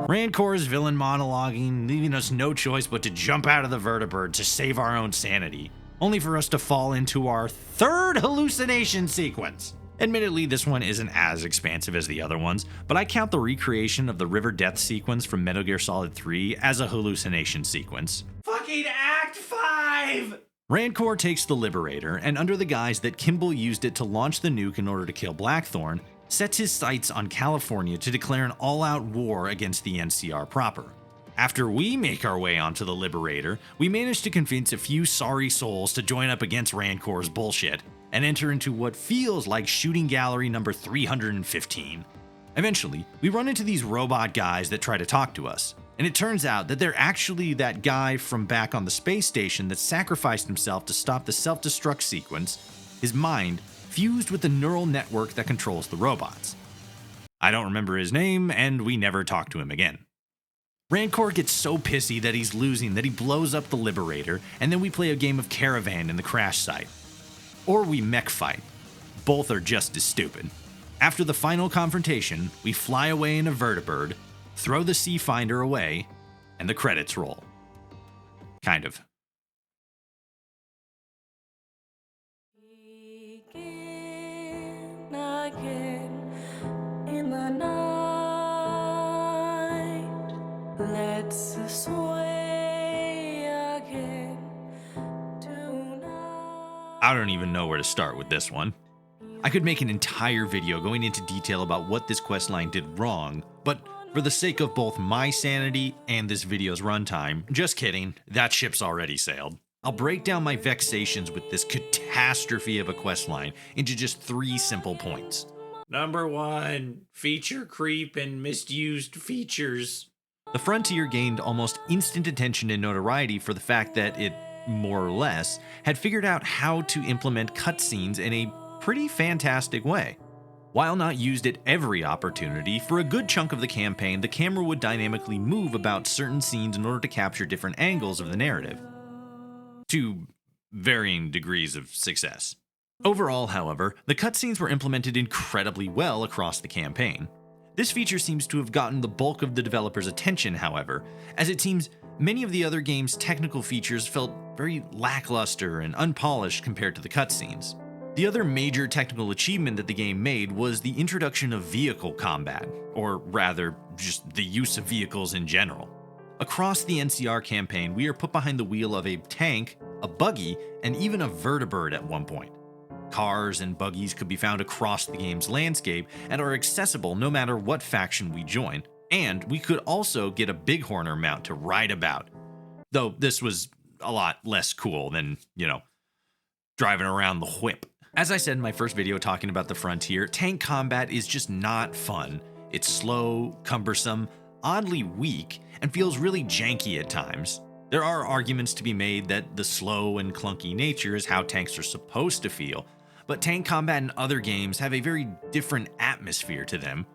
Rancor's villain monologuing, leaving us no choice but to jump out of the vertibird to save our own sanity, only for us to fall into our third hallucination sequence. Admittedly, this one isn't as expansive as the other ones, but I count the recreation of the River Death sequence from Metal Gear Solid 3 as a hallucination sequence. Fucking Act 5! Rancor takes the Liberator, and under the guise that Kimball used it to launch the nuke in order to kill Blackthorn, sets his sights on California to declare an all-out war against the NCR proper. After we make our way onto the Liberator, we manage to convince a few sorry souls to join up against Rancor's bullshit, and enter into what feels like shooting gallery number 315. Eventually, we run into these robot guys that try to talk to us, and it turns out that they're actually that guy from back on the space station that sacrificed himself to stop the self-destruct sequence, his mind fused with the neural network that controls the robots. I don't remember his name, and we never talk to him again. Rancor gets so pissy that he's losing that he blows up the Liberator, and then we play a game of Caravan in the crash site. Or we mech fight. Both are just as stupid. After the final confrontation, we fly away in a vertibird, throw the Sea Finder away, and the credits roll. Kind of. again in the night. Let's sway again tonight. I don't even know where to start with this one. I could make an entire video going into detail about what this questline did wrong, but for the sake of both my sanity and this video's runtime, just kidding, that ship's already sailed. I'll break down my vexations with this catastrophe of a questline into just 3 simple points. Number 1, feature creep and misused features. The Frontier gained almost instant attention and notoriety for the fact that it, more or less, had figured out how to implement cutscenes in a pretty fantastic way. While not used at every opportunity, for a good chunk of the campaign, the camera would dynamically move about certain scenes in order to capture different angles of the narrative, to varying degrees of success. Overall, however, the cutscenes were implemented incredibly well across the campaign. This feature seems to have gotten the bulk of the developers' attention, however, as it seems many of the other game's technical features felt very lackluster and unpolished compared to the cutscenes. The other major technical achievement that the game made was the introduction of vehicle combat, or rather, just the use of vehicles in general. Across the NCR campaign, we are put behind the wheel of a tank, a buggy, and even a vertibird at one point. Cars and buggies could be found across the game's landscape and are accessible no matter what faction we join, and we could also get a bighorner mount to ride about. Though this was a lot less cool than, driving around the whip. As I said in my first video talking about the Frontier, tank combat is just not fun. It's slow, cumbersome, oddly weak, and feels really janky at times. There are arguments to be made that the slow and clunky nature is how tanks are supposed to feel, but tank combat in other games have a very different atmosphere to them.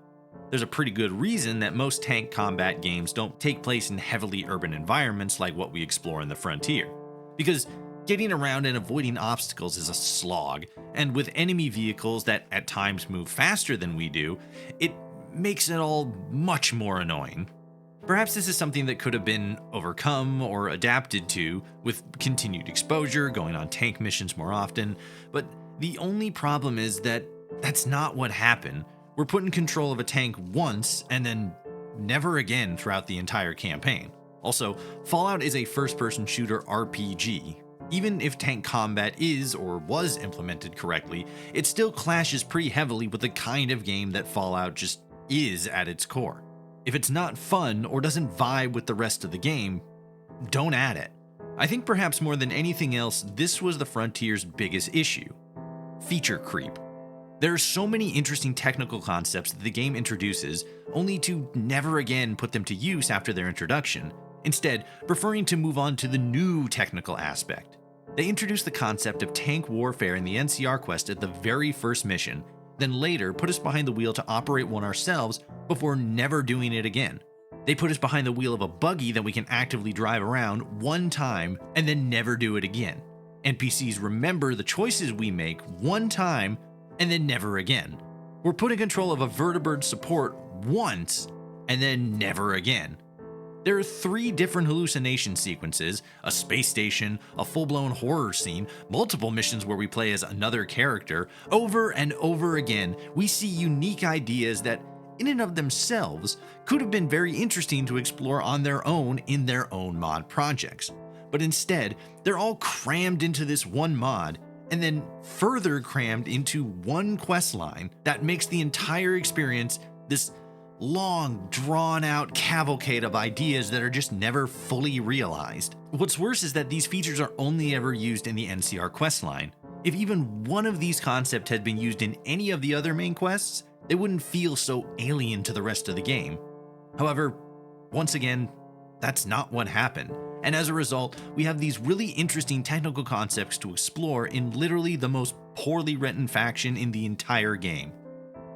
There's a pretty good reason that most tank combat games don't take place in heavily urban environments like what we explore in the Frontier, because getting around and avoiding obstacles is a slog, and with enemy vehicles that at times move faster than we do, it makes it all much more annoying. Perhaps this is something that could have been overcome or adapted to with continued exposure, going on tank missions more often, but the only problem is that that's not what happened. We're put in control of a tank once and then never again throughout the entire campaign. Also, Fallout is a first-person shooter RPG. Even if tank combat is or was implemented correctly, it still clashes pretty heavily with the kind of game that Fallout just is at its core. If it's not fun or doesn't vibe with the rest of the game, don't add it. I think perhaps more than anything else, this was the Frontier's biggest issue: feature creep. There are so many interesting technical concepts that the game introduces, only to never again put them to use after their introduction, instead preferring to move on to the new technical aspect. They introduced the concept of tank warfare in the NCR quest at the very first mission, then later put us behind the wheel to operate one ourselves before never doing it again. They put us behind the wheel of a buggy that we can actively drive around one time and then never do it again. NPCs remember the choices we make one time and then never again. We're put in control of a vertibird support once and then never again. There are 3 different hallucination sequences, a space station, a full-blown horror scene, multiple missions where we play as another character. Over and over again, we see unique ideas that, in and of themselves, could have been very interesting to explore on their own in their own mod projects. But instead, they're all crammed into this one mod, and then further crammed into one questline that makes the entire experience this long, drawn-out cavalcade of ideas that are just never fully realized. What's worse is that these features are only ever used in the NCR questline. If even one of these concepts had been used in any of the other main quests, they wouldn't feel so alien to the rest of the game. However, once again, that's not what happened, and as a result, we have these really interesting technical concepts to explore in literally the most poorly written faction in the entire game.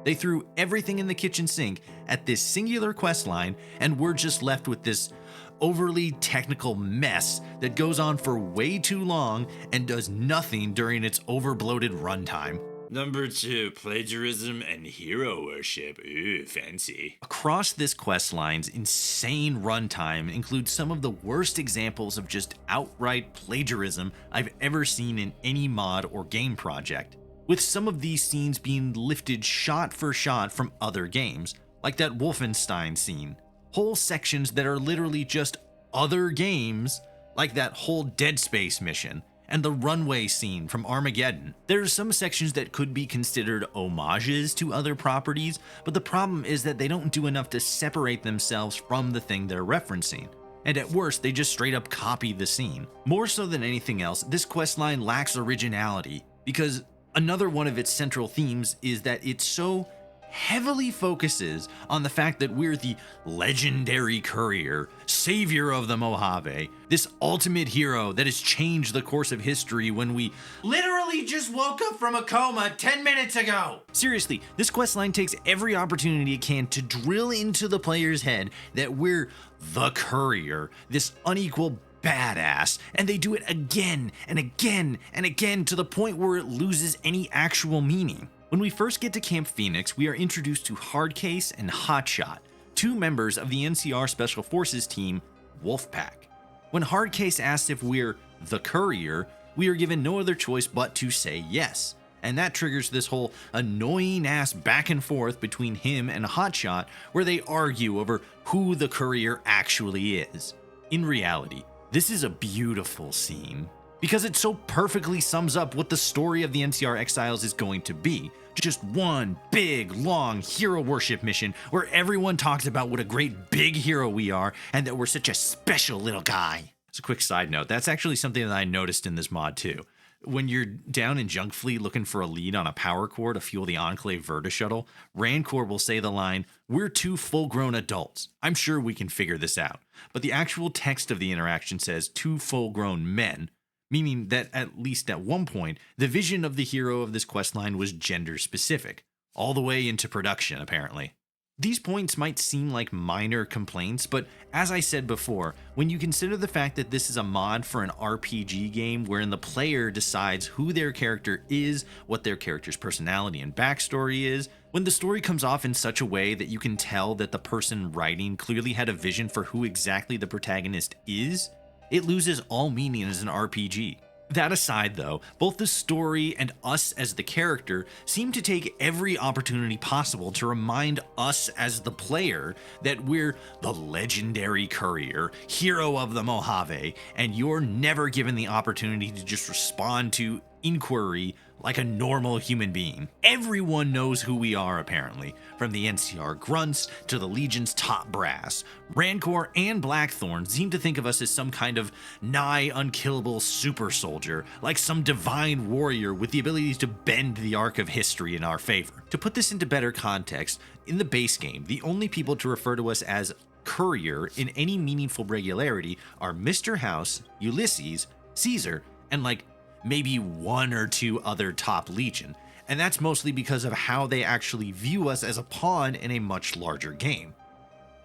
They threw everything in the kitchen sink at this singular questline, and we're just left with this overly technical mess that goes on for way too long and does nothing during its overbloated runtime. Number 2, plagiarism and hero worship. Ooh, fancy. Across this questline's insane runtime includes some of the worst examples of just outright plagiarism I've ever seen in any mod or game project. with some of these scenes being lifted shot for shot from other games, like that Wolfenstein scene. Whole sections that are literally just other games, like that whole Dead Space mission, and the runway scene from Armageddon. There are some sections that could be considered homages to other properties, but the problem is that they don't do enough to separate themselves from the thing they're referencing. And at worst, they just straight up copy the scene. More so than anything else, this questline lacks originality, because another one of its central themes is that it so heavily focuses on the fact that we're the legendary courier, savior of the Mojave, this ultimate hero that has changed the course of history when we Literally just woke up from a coma 10 minutes ago. Seriously, this questline takes every opportunity it can to drill into the player's head that we're the courier, this unequal badass, and they do it again and again and again to the point where it loses any actual meaning. When we first get to Camp Phoenix, we are introduced to Hardcase and Hotshot, two members of the NCR Special Forces team, Wolfpack. When Hardcase asks if we're the courier, we are given no other choice but to say yes. And that triggers this whole annoying ass back and forth between him and Hotshot, where they argue over who the courier actually is. In reality, this is a beautiful scene, because it so perfectly sums up what the story of the NCR Exiles is going to be. Just one big, long hero worship mission where everyone talks about what a great big hero we are and that we're such a special little guy. As a quick side note, that's actually something that I noticed in this mod too. When you're down in Junk Fleet looking for a lead on a power core to fuel the Enclave Verta shuttle, Rancor will say the line, "We're two full-grown adults. I'm sure we can figure this out." But the actual text of the interaction says two full-grown men, meaning that at least at one point, the vision of the hero of this questline was gender specific, all the way into production apparently. These points might seem like minor complaints, but as I said before, when you consider the fact that this is a mod for an RPG game wherein the player decides who their character is, what their character's personality and backstory is, when the story comes off in such a way that you can tell that the person writing clearly had a vision for who exactly the protagonist is, it loses all meaning as an RPG. That aside though, both the story and us as the character seem to take every opportunity possible to remind us as the player that we're the legendary courier, hero of the Mojave, and you're never given the opportunity to just respond to inquiry like a normal human being. Everyone knows who we are apparently, from the NCR grunts to the Legion's top brass. Rancor and Blackthorn seem to think of us as some kind of nigh unkillable super soldier, like some divine warrior with the ability to bend the arc of history in our favor. To put this into better context, in the base game, the only people to refer to us as courier in any meaningful regularity are Mr. House, Ulysses, Caesar, and like maybe one or two other top Legion, and that's mostly because of how they actually view us as a pawn in a much larger game.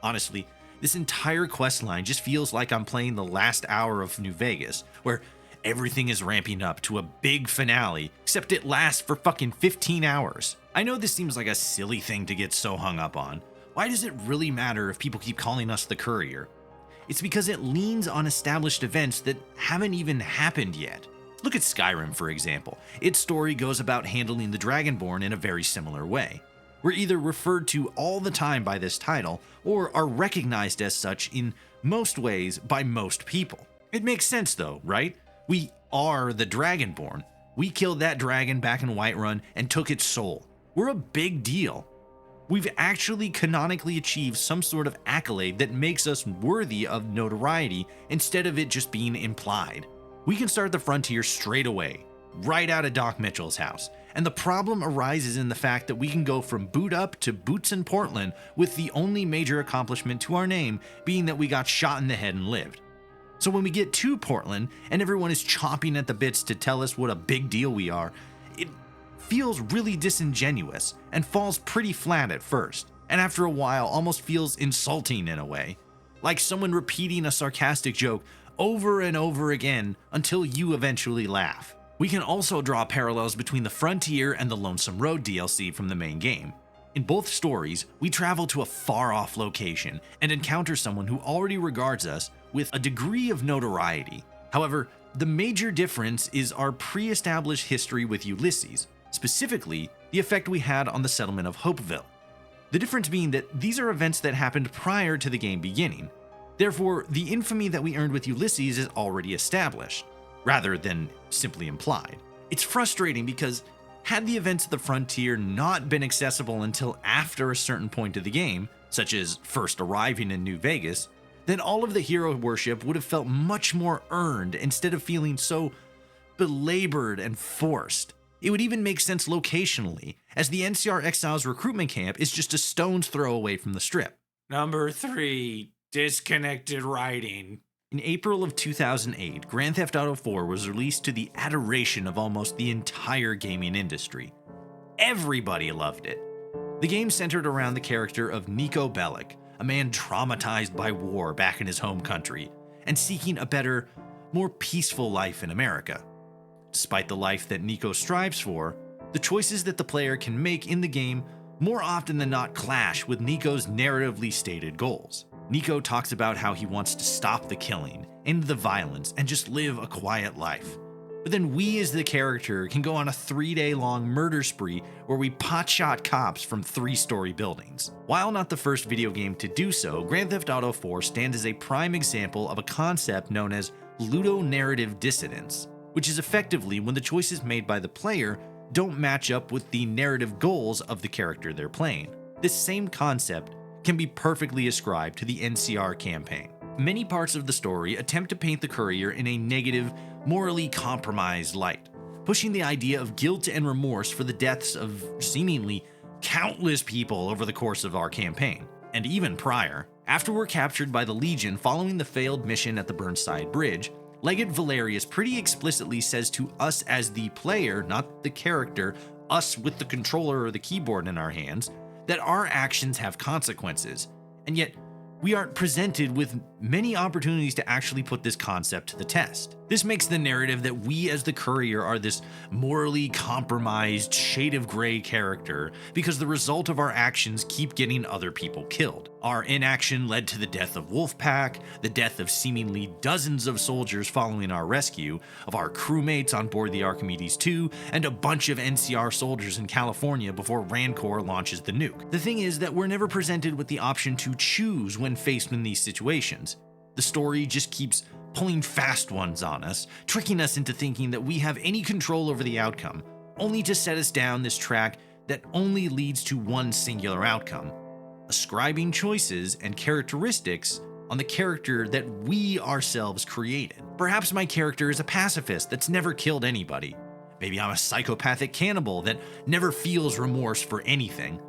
Honestly, this entire questline just feels like I'm playing the last hour of New Vegas, where everything is ramping up to a big finale, except it lasts for fucking 15 hours. I know this seems like a silly thing to get so hung up on. Why does it really matter if people keep calling us the courier? It's because it leans on established events that haven't even happened yet. Look at Skyrim, for example. Its story goes about handling the Dragonborn in a very similar way. We're either referred to all the time by this title, or are recognized as such in most ways by most people. It makes sense though, right? We are the Dragonborn. We killed that dragon back in Whiterun and took its soul. We're a big deal. We've actually canonically achieved some sort of accolade that makes us worthy of notoriety instead of it just being implied. We can start the frontier straight away, right out of Doc Mitchell's house. And the problem arises in the fact that we can go from boot up to boots in Portland with the only major accomplishment to our name being that we got shot in the head and lived. So when we get to Portland and everyone is chomping at the bits to tell us what a big deal we are, it feels really disingenuous and falls pretty flat at first. And after a while almost feels insulting in a way. Like someone repeating a sarcastic joke over and over again until you eventually laugh. We can also draw parallels between the Frontier and the Lonesome Road DLC from the main game. In both stories, we travel to a far-off location and encounter someone who already regards us with a degree of notoriety. However, the major difference is our pre-established history with Ulysses, specifically the effect we had on the settlement of Hopeville. The difference being that these are events that happened prior to the game beginning. Therefore, the infamy that we earned with Ulysses is already established, rather than simply implied. It's frustrating because had the events of the frontier not been accessible until after a certain point of the game, such as first arriving in New Vegas, then all of the hero worship would have felt much more earned instead of feeling so belabored and forced. It would even make sense locationally, as the NCR Exiles recruitment camp is just a stone's throw away from the Strip. Number 3, disconnected writing. In April of 2008, Grand Theft Auto 4 was released to the adoration of almost the entire gaming industry. Everybody loved it. The game centered around the character of Niko Bellic, a man traumatized by war back in his home country, and seeking a better, more peaceful life in America. Despite the life that Niko strives for, the choices that the player can make in the game more often than not clash with Niko's narratively stated goals. Niko talks about how he wants to stop the killing, end the violence, and just live a quiet life. But then we as the character can go on a 3-day-long murder spree where we potshot cops from 3-story buildings. While not the first video game to do so, Grand Theft Auto 4 stands as a prime example of a concept known as ludonarrative dissonance, which is effectively when the choices made by the player don't match up with the narrative goals of the character they're playing. This same concept can be perfectly ascribed to the NCR campaign. Many parts of the story attempt to paint the courier in a negative, morally compromised light, pushing the idea of guilt and remorse for the deaths of seemingly countless people over the course of our campaign, and even prior. After we're captured by the Legion following the failed mission at the Burnside Bridge, Legate Valerius pretty explicitly says to us as the player, not the character, us with the controller or the keyboard in our hands, that our actions have consequences, and yet we aren't presented with many opportunities to actually put this concept to the test. This makes the narrative that we as the courier are this morally compromised, shade of gray character because the result of our actions keep getting other people killed. Our inaction led to the death of Wolfpack, the death of seemingly dozens of soldiers following our rescue, of our crewmates on board the Archimedes II, and a bunch of NCR soldiers in California before Rancor launches the nuke. The thing is that we're never presented with the option to choose when faced in these situations. The story just keeps pulling fast ones on us, tricking us into thinking that we have any control over the outcome, only to set us down this track that only leads to one singular outcome, ascribing choices and characteristics on the character that we ourselves created. Perhaps my character is a pacifist that's never killed anybody. Maybe I'm a psychopathic cannibal that never feels remorse for anything.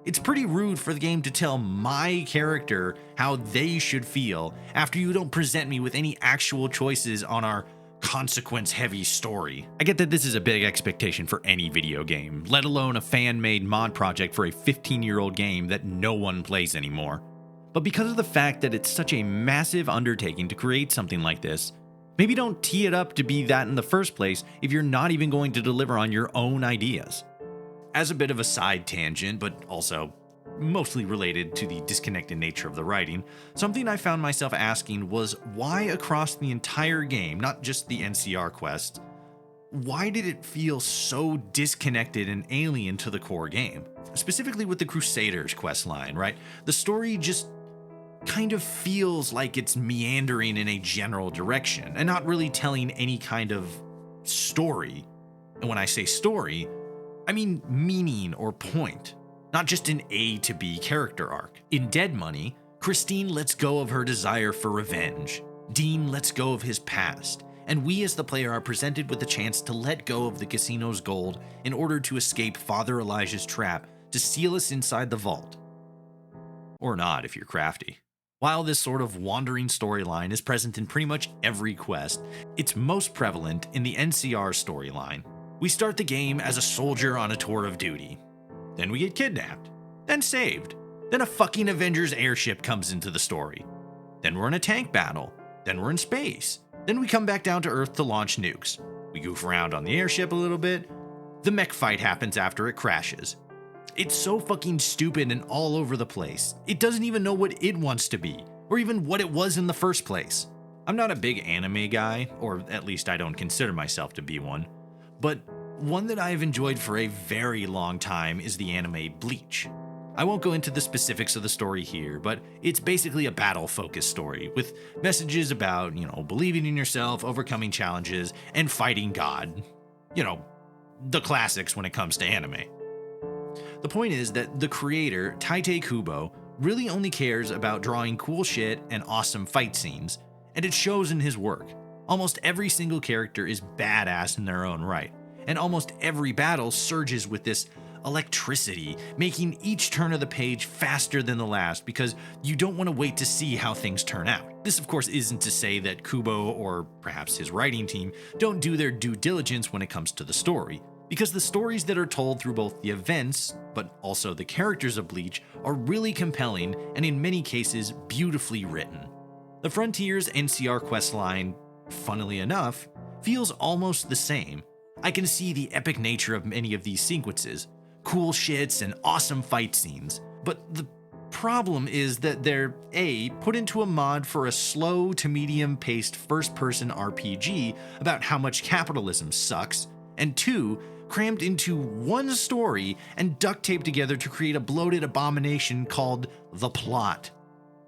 It's pretty rude for the game to tell my character how they should feel after you don't present me with any actual choices on our consequence-heavy story. I get that this is a big expectation for any video game, let alone a fan-made mod project for a 15-year-old game that no one plays anymore. But because of the fact that it's such a massive undertaking to create something like this, maybe don't tee it up to be that in the first place if you're not even going to deliver on your own ideas. As a bit of a side tangent, but also mostly related to the disconnected nature of the writing, something I found myself asking was why across the entire game, not just the NCR quest, why did it feel so disconnected and alien to the core game? Specifically with the Crusaders quest line, right? The story just kind of feels like it's meandering in a general direction and not really telling any kind of story. And when I say story, I mean meaning or point, not just an A to B character arc. In Dead Money, Christine lets go of her desire for revenge. Dean lets go of his past, and we as the player are presented with the chance to let go of the casino's gold in order to escape Father Elijah's trap to seal us inside the vault. Or not if you're crafty. While this sort of wandering storyline is present in pretty much every quest, it's most prevalent in the NCR storyline. We start the game as a soldier on a tour of duty. Then we get kidnapped. Then saved. Then a fucking Avengers airship comes into the story. Then we're in a tank battle. Then we're in space. Then we come back down to Earth to launch nukes. We goof around on the airship a little bit. The mech fight happens after it crashes. It's so fucking stupid and all over the place. It doesn't even know what it wants to be, or even what it was in the first place. I'm not a big anime guy, or at least I don't consider myself to be one. But One that I've enjoyed for a very long time is the anime Bleach. I won't go into the specifics of the story here, but it's basically a battle-focused story with messages about, believing in yourself, overcoming challenges, and fighting God. The classics when it comes to anime. The point is that the creator, Tite Kubo, really only cares about drawing cool shit and awesome fight scenes, and it shows in his work. Almost every single character is badass in their own right, and almost every battle surges with this electricity, making each turn of the page faster than the last because you don't want to wait to see how things turn out. This, of course, isn't to say that Kubo, or perhaps his writing team, don't do their due diligence when it comes to the story, because the stories that are told through both the events, but also the characters of Bleach, are really compelling and in many cases beautifully written. The Frontiers NCR questline, funnily enough, feels almost the same. I can see the epic nature of many of these sequences, cool shits and awesome fight scenes, but the problem is that they're A, put into a mod for a slow to medium paced first person RPG about how much capitalism sucks, and 2, crammed into one story and duct taped together to create a bloated abomination called the plot.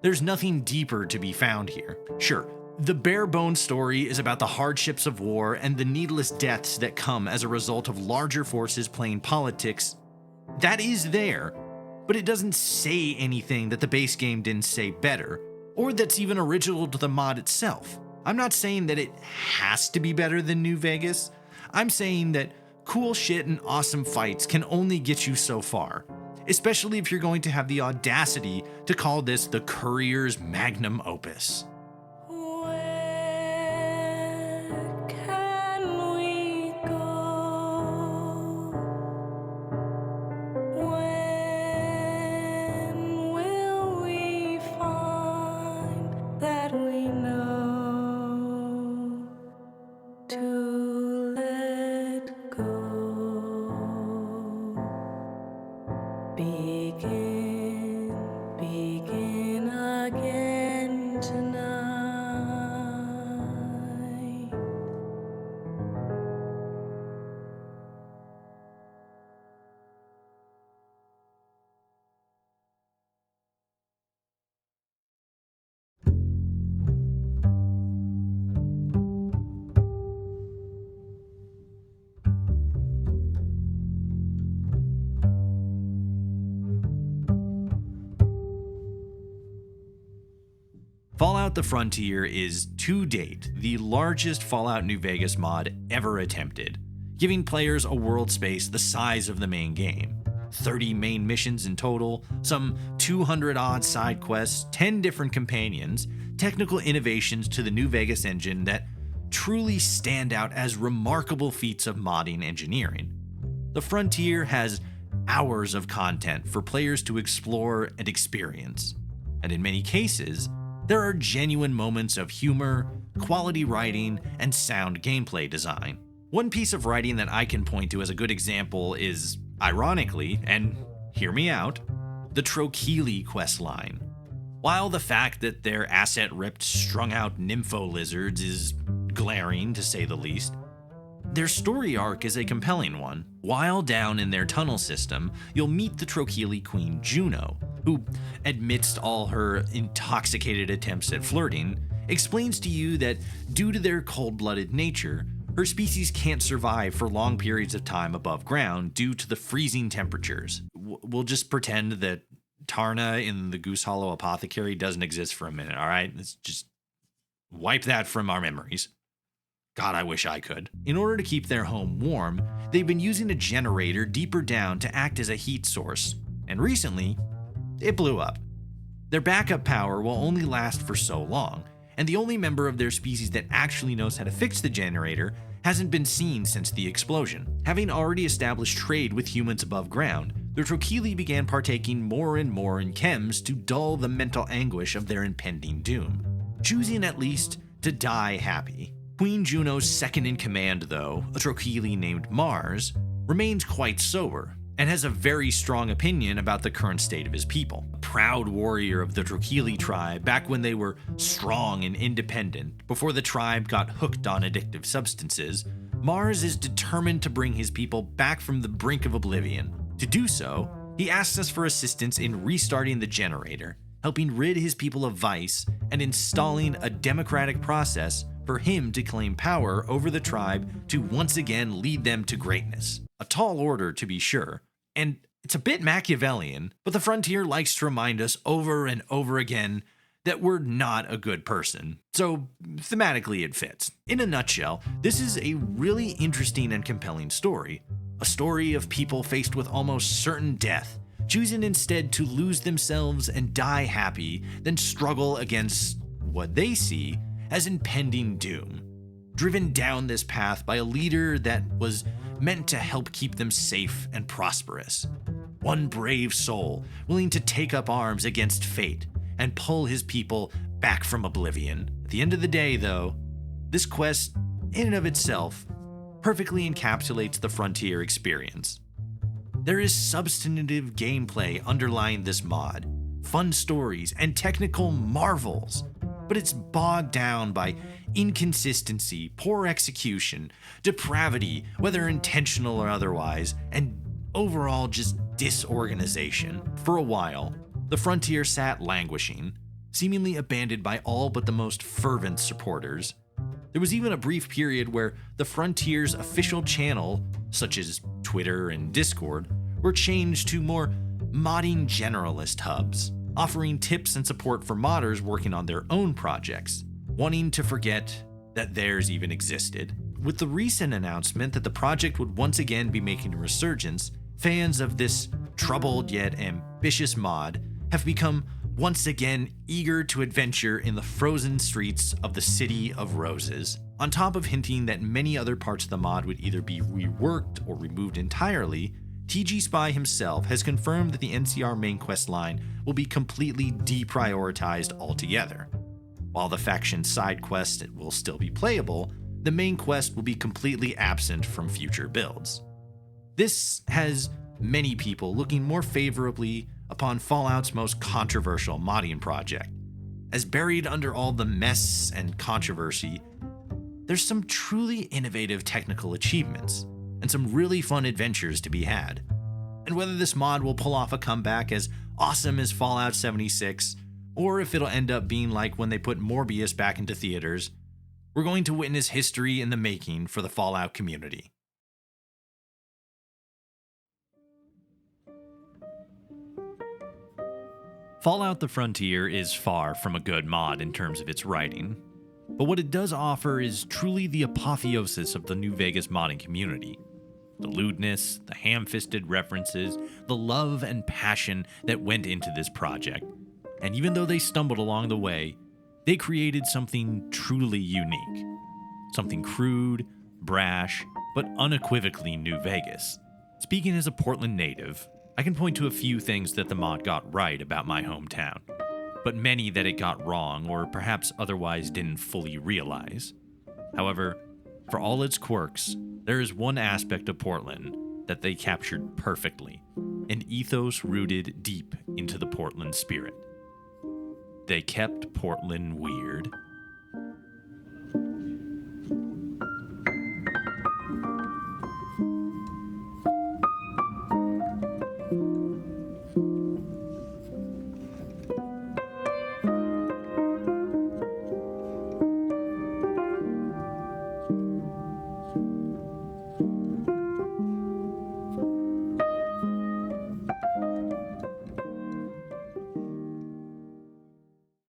There's nothing deeper to be found here. Sure, the bare bones story is about the hardships of war and the needless deaths that come as a result of larger forces playing politics. That is there, but it doesn't say anything that the base game didn't say better, or that's even original to the mod itself. I'm not saying that it has to be better than New Vegas. I'm saying that cool shit and awesome fights can only get you so far, especially if you're going to have the audacity to call this the Courier's magnum opus. Where can we go? When will we find that we know to let go? Begin again tonight. Fallout: The Frontier is, to date, the largest Fallout New Vegas mod ever attempted, giving players a world space the size of the main game. 30 main missions in total, some 200-odd side quests, 10 different companions, technical innovations to the New Vegas engine that truly stand out as remarkable feats of modding engineering. The Frontier has hours of content for players to explore and experience, and in many cases, there are genuine moments of humor, quality writing, and sound gameplay design. One piece of writing that I can point to as a good example is, ironically, and hear me out, the Trochili questline. While the fact that their asset-ripped, strung-out nympho lizards is glaring, to say the least, their story arc is a compelling one. While down in their tunnel system, you'll meet the Trochili queen Juno, who, amidst all her intoxicated attempts at flirting, explains to you that due to their cold-blooded nature, her species can't survive for long periods of time above ground due to the freezing temperatures. We'll just pretend that Tarna in the Goose Hollow Apothecary doesn't exist for a minute, all right? Let's just wipe that from our memories. God, I wish I could. In order to keep their home warm, they've been using a generator deeper down to act as a heat source, and recently, it blew up. Their backup power will only last for so long, and the only member of their species that actually knows how to fix the generator hasn't been seen since the explosion. Having already established trade with humans above ground, the Trochili began partaking more and more in chems to dull the mental anguish of their impending doom, choosing at least to die happy. Queen Juno's second-in-command, though, a Trochili named Mars, remains quite sober, and has a very strong opinion about the current state of his people. A proud warrior of the Trochili tribe back when they were strong and independent, before the tribe got hooked on addictive substances, Mars is determined to bring his people back from the brink of oblivion. To do so, he asks us for assistance in restarting the generator, helping rid his people of vice, and installing a democratic process for him to claim power over the tribe to once again lead them to greatness. A tall order, to be sure, and it's a bit Machiavellian, but the Frontier likes to remind us over and over again that we're not a good person. So thematically it fits. In a nutshell, this is a really interesting and compelling story. A story of people faced with almost certain death, choosing instead to lose themselves and die happy than struggle against what they see as impending doom. Driven down this path by a leader that was meant to help keep them safe and prosperous. One brave soul willing to take up arms against fate and pull his people back from oblivion. At the end of the day, though, this quest, in and of itself, perfectly encapsulates the Frontier experience. There is substantive gameplay underlying this mod, fun stories, and technical marvels, but it's bogged down by inconsistency, poor execution, depravity, whether intentional or otherwise, and overall just disorganization. For a while, the Frontier sat languishing, seemingly abandoned by all but the most fervent supporters. There was even a brief period where the Frontier's official channel, such as Twitter and Discord, were changed to more modding generalist hubs, offering tips and support for modders working on their own projects, wanting to forget that theirs even existed. With the recent announcement that the project would once again be making a resurgence, fans of this troubled yet ambitious mod have become once again eager to adventure in the frozen streets of the City of Roses. On top of hinting that many other parts of the mod would either be reworked or removed entirely, TG Spy himself has confirmed that the NCR main quest line will be completely deprioritized altogether. While the faction side quest will still be playable, the main quest will be completely absent from future builds. This has many people looking more favorably upon Fallout's most controversial modding project. As buried under all the mess and controversy, there's some truly innovative technical achievements and some really fun adventures to be had. And whether this mod will pull off a comeback as awesome as Fallout 76, or if it'll end up being like when they put Morbius back into theaters, we're going to witness history in the making for the Fallout community. Fallout: The Frontier is far from a good mod in terms of its writing, but what it does offer is truly the apotheosis of the New Vegas modding community. The lewdness, the ham-fisted references, the love and passion that went into this project. And even though they stumbled along the way, they created something truly unique. Something crude, brash, but unequivocally New Vegas. Speaking as a Portland native, I can point to a few things that the mod got right about my hometown, but many that it got wrong or perhaps otherwise didn't fully realize. However, for all its quirks, there is one aspect of Portland that they captured perfectly, an ethos rooted deep into the Portland spirit. They kept Portland weird.